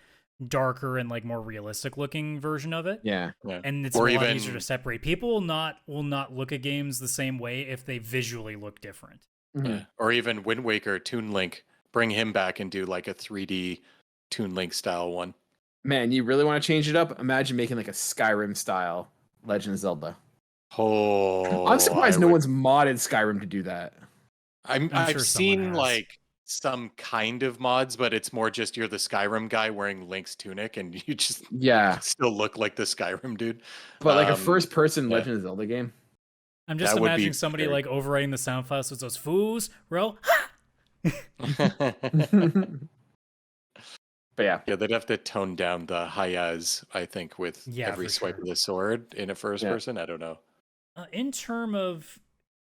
Speaker 3: darker and like more realistic looking version of it.
Speaker 1: Yeah.
Speaker 3: And it's a lot easier to separate. People will not look at games the same way if they visually look different.
Speaker 2: Yeah. Or even Wind Waker, Toon Link, bring him back and do like a 3D Toon Link style one.
Speaker 1: Man, you really want to change it up? Imagine making like a Skyrim style Legend of Zelda.
Speaker 2: Oh,
Speaker 1: I'm surprised no one's modded Skyrim to do that.
Speaker 2: I've seen like some kind of mods, but it's more just you're the Skyrim guy wearing Link's tunic and you just still look like the Skyrim dude.
Speaker 1: But like a first person Legend of Zelda game.
Speaker 3: I'm just imagining somebody like overwriting the sound files with those fools, bro.
Speaker 1: But yeah,
Speaker 2: they'd have to tone down the high-as, I think, with every swipe of the sword in a first person. I don't know.
Speaker 3: In terms of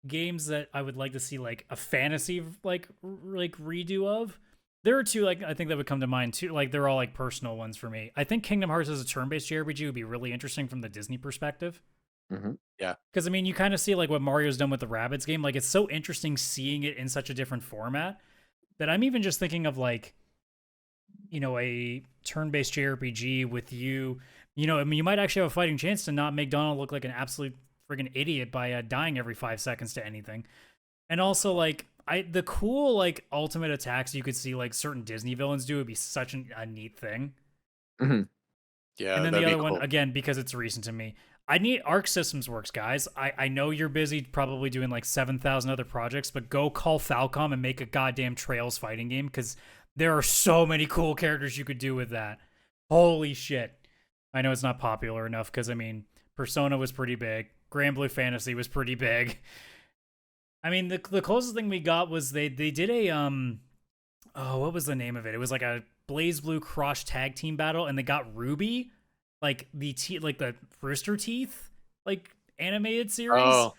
Speaker 3: games that I would like to see like a fantasy like redo of, there are two like I think that would come to mind too. Like they're all like personal ones for me. I think Kingdom Hearts as a turn-based JRPG would be really interesting from the Disney perspective.
Speaker 2: Yeah,
Speaker 3: because I mean you kind of see like what Mario's done with the Rabbids game. Like it's so interesting seeing it in such a different format that I'm even just thinking of like, you know, a turn-based JRPG with you know, I mean, you might actually have a fighting chance to not make Donald look like an absolute friggin' idiot by dying every 5 seconds to anything. And also, like, the cool, like, ultimate attacks you could see, like, certain Disney villains do would be such a neat thing.
Speaker 2: Yeah,
Speaker 3: and then the other one, again, because it's recent to me, I need Arc Systems Works, guys. I know you're busy probably doing, like, 7,000 other projects, but go call Falcom and make a goddamn Trails fighting game, because there are so many cool characters you could do with that. Holy shit. I know it's not popular enough because, I mean, Persona was pretty big. Grand Blue Fantasy was pretty big. I mean, the closest thing we got was they did a, what was the name of it? It was like a Blaze Blue Cross tag team battle, and they got Ruby, like the Rooster Teeth, like, animated series. Oh.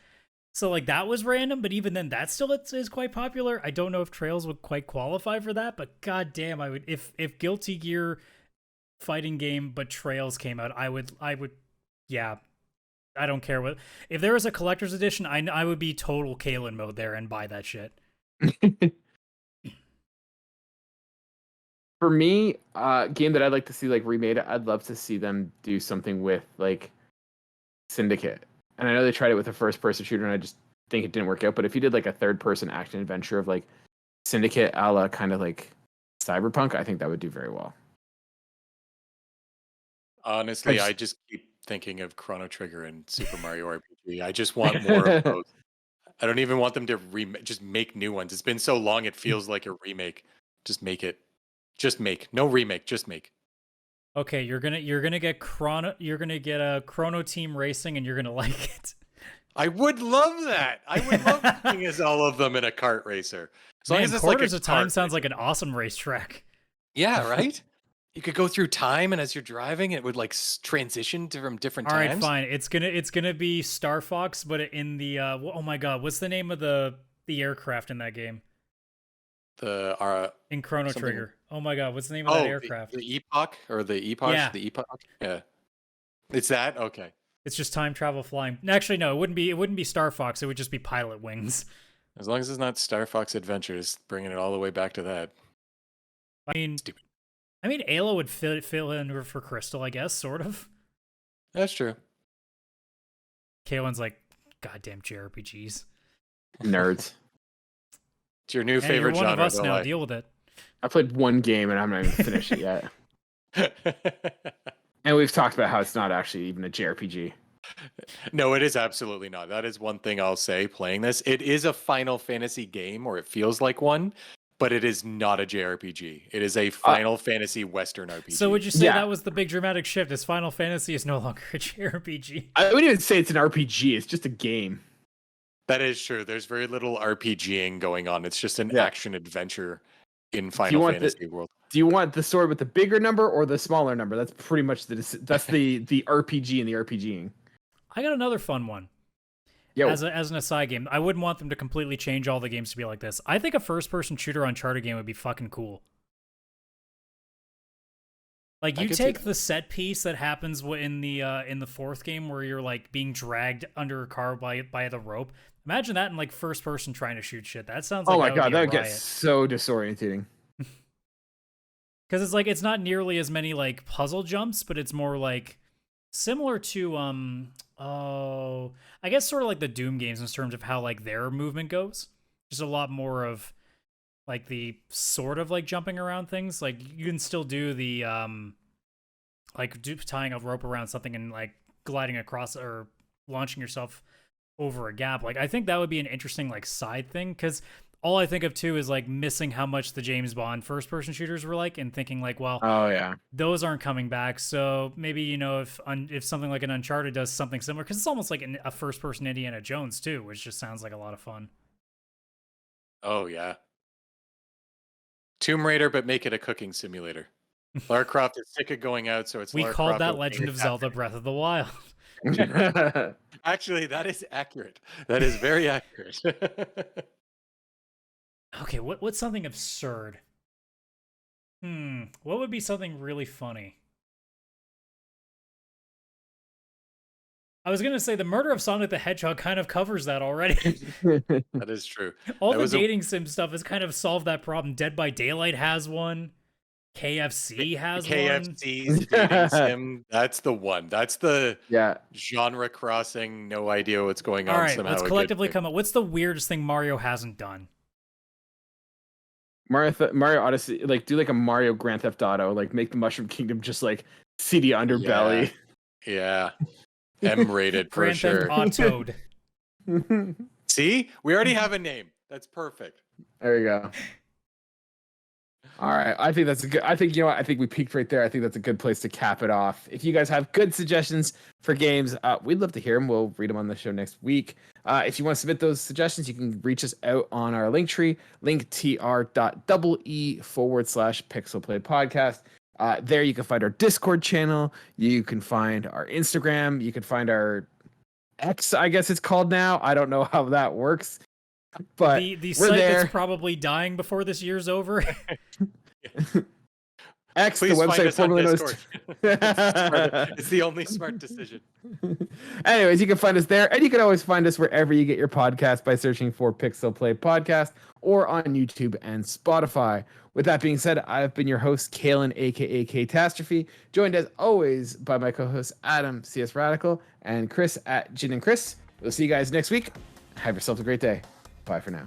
Speaker 3: So, like, that was random, but even then, that still is quite popular. I don't know if Trails would quite qualify for that, but goddamn, I would. If Guilty Gear fighting game but Trails came out, I would. Yeah, I don't care what. If there was a collector's edition, I would be total Kaylan mode there and buy that shit.
Speaker 1: For me, game that I'd like to see like remade, I'd love to see them do something with like Syndicate. And I know they tried it with a first-person shooter, and I just think it didn't work out. But if you did like a third-person action adventure of like Syndicate, a la kind of like Cyberpunk, I think that would do very well.
Speaker 2: Honestly, I just keep thinking of Chrono Trigger and Super Mario RPG. I just want more of those. I don't even want them to just make new ones. It's been so long, it feels like a remake. Just make it. Just make. No remake. Just make.
Speaker 3: Okay, you're gonna get a Chrono Team Racing, and you're gonna like it.
Speaker 2: I would love that. I would love playing as all of them in a kart racer. As long as it's
Speaker 3: Quarters of Time sounds like an awesome racetrack.
Speaker 2: Yeah, right. You could go through time, and as you're driving, it would like transition from different times.
Speaker 3: All right, fine. It's gonna be Star Fox, but in the oh my god, what's the name of the aircraft in that game? In Chrono Trigger. Oh my god, what's the name of that aircraft?
Speaker 2: The Epoch or the Epoch?
Speaker 3: Yeah.
Speaker 2: The Epoch. Yeah. It's that? Okay.
Speaker 3: It's just time travel flying. Actually, no, it wouldn't be Star Fox. It would just be Pilot Wings.
Speaker 2: As long as it's not Star Fox Adventures, bringing it all the way back to that.
Speaker 3: I mean,
Speaker 2: stupid.
Speaker 3: I mean, Ayla would fill in for Crystal, I guess, sort of.
Speaker 2: That's true.
Speaker 3: Kaylan's like, goddamn JRPGs.
Speaker 1: Nerds.
Speaker 2: It's your new favorite
Speaker 3: you're one
Speaker 2: genre.
Speaker 3: Of us now. Deal with it.
Speaker 1: I played one game and I'm not even finished it yet. And we've talked about how it's not actually even a JRPG.
Speaker 2: No, it is absolutely not. That is one thing I'll say playing this. It is a Final Fantasy game, or it feels like one, but it is not a JRPG. It is a Final Fantasy Western RPG.
Speaker 3: So would you say that was the big dramatic shift? Is Final Fantasy is no longer a JRPG?
Speaker 1: I wouldn't even say it's an RPG. It's just a game.
Speaker 2: That is true. There's very little RPGing going on. It's just an action adventure in Final Fantasy world.
Speaker 1: Do you want the sword with the bigger number or the smaller number? That's pretty much the RPG and the RPGing.
Speaker 3: I got another fun one.
Speaker 1: Yo.
Speaker 3: As an aside game, I wouldn't want them to completely change all the games to be like this. I think a first-person shooter Uncharted game would be fucking cool. Like you take the set piece that happens in the fourth game where you're like being dragged under a car by the rope. Imagine that in like first person trying to shoot shit. That sounds like
Speaker 1: oh my god, that would get so disorientating.
Speaker 3: Because it's like it's not nearly as many like puzzle jumps, but it's more like similar to I guess sort of like the Doom games in terms of how like their movement goes. Just a lot more of like the sort of like jumping around things. Like you can still do the tying a rope around something and like gliding across or launching yourself over a gap. Like I think that would be an interesting like side thing, because all I think of too is like missing how much the James Bond first person shooters were like, and thinking like, well,
Speaker 1: oh yeah,
Speaker 3: those aren't coming back. So maybe, you know, if something like an Uncharted does something similar, because it's almost like a first person Indiana Jones too, which just sounds like a lot of fun.
Speaker 2: Oh yeah. Tomb Raider, but make it a cooking simulator. Lara Croft is sick of going out, so it's
Speaker 3: we
Speaker 2: Lara
Speaker 3: called
Speaker 2: Croft
Speaker 3: that Legend of Zelda Breath of the Wild.
Speaker 2: Actually, that is accurate. That is very accurate.
Speaker 3: Okay, what's something absurd? What would be something really funny? I was going to say the murder of Sonic the Hedgehog kind of covers that already.
Speaker 2: That is true.
Speaker 3: All the dating sim stuff has kind of solved that problem. Dead by Daylight has one. KFC has one.
Speaker 2: KFC's dating sim. That's the one. That's the genre crossing, no idea what's going on.
Speaker 3: All right,
Speaker 2: somehow
Speaker 3: let's collectively come up. What's the weirdest thing Mario hasn't done?
Speaker 1: Mario Odyssey, like do like a Mario Grand Theft Auto, like make the Mushroom Kingdom just like seedy underbelly.
Speaker 2: Yeah. M-rated for
Speaker 3: Grand
Speaker 2: sure.
Speaker 3: Theft Autoed.
Speaker 2: See? We already have a name. That's perfect.
Speaker 1: There you go. All right. I think that's a good, I think, you know what? I think we peaked right there. I think that's a good place to cap it off. If you guys have good suggestions for games, we'd love to hear them. We'll read them on the show next week. If you want to submit those suggestions, you can reach us out on our link tree, linktr.ee/pixelplaypodcast. There you can find our Discord channel. You can find our Instagram. You can find our X, I guess it's called now. I don't know how that works. But
Speaker 3: the site that's probably dying before this year's over.
Speaker 1: X,
Speaker 2: please
Speaker 1: the website formerly known as...
Speaker 2: It's the only smart decision.
Speaker 1: Anyways, you can find us there, and you can always find us wherever you get your podcast by searching for Pixel Play Podcast or on YouTube and Spotify. With that being said, I've been your host, Kaylan, aka Catastrophe, joined as always by my co-hosts Adam, CS Radical, and Chris at Gin and Chris. We'll see you guys next week. Have yourself a great day. Bye for now.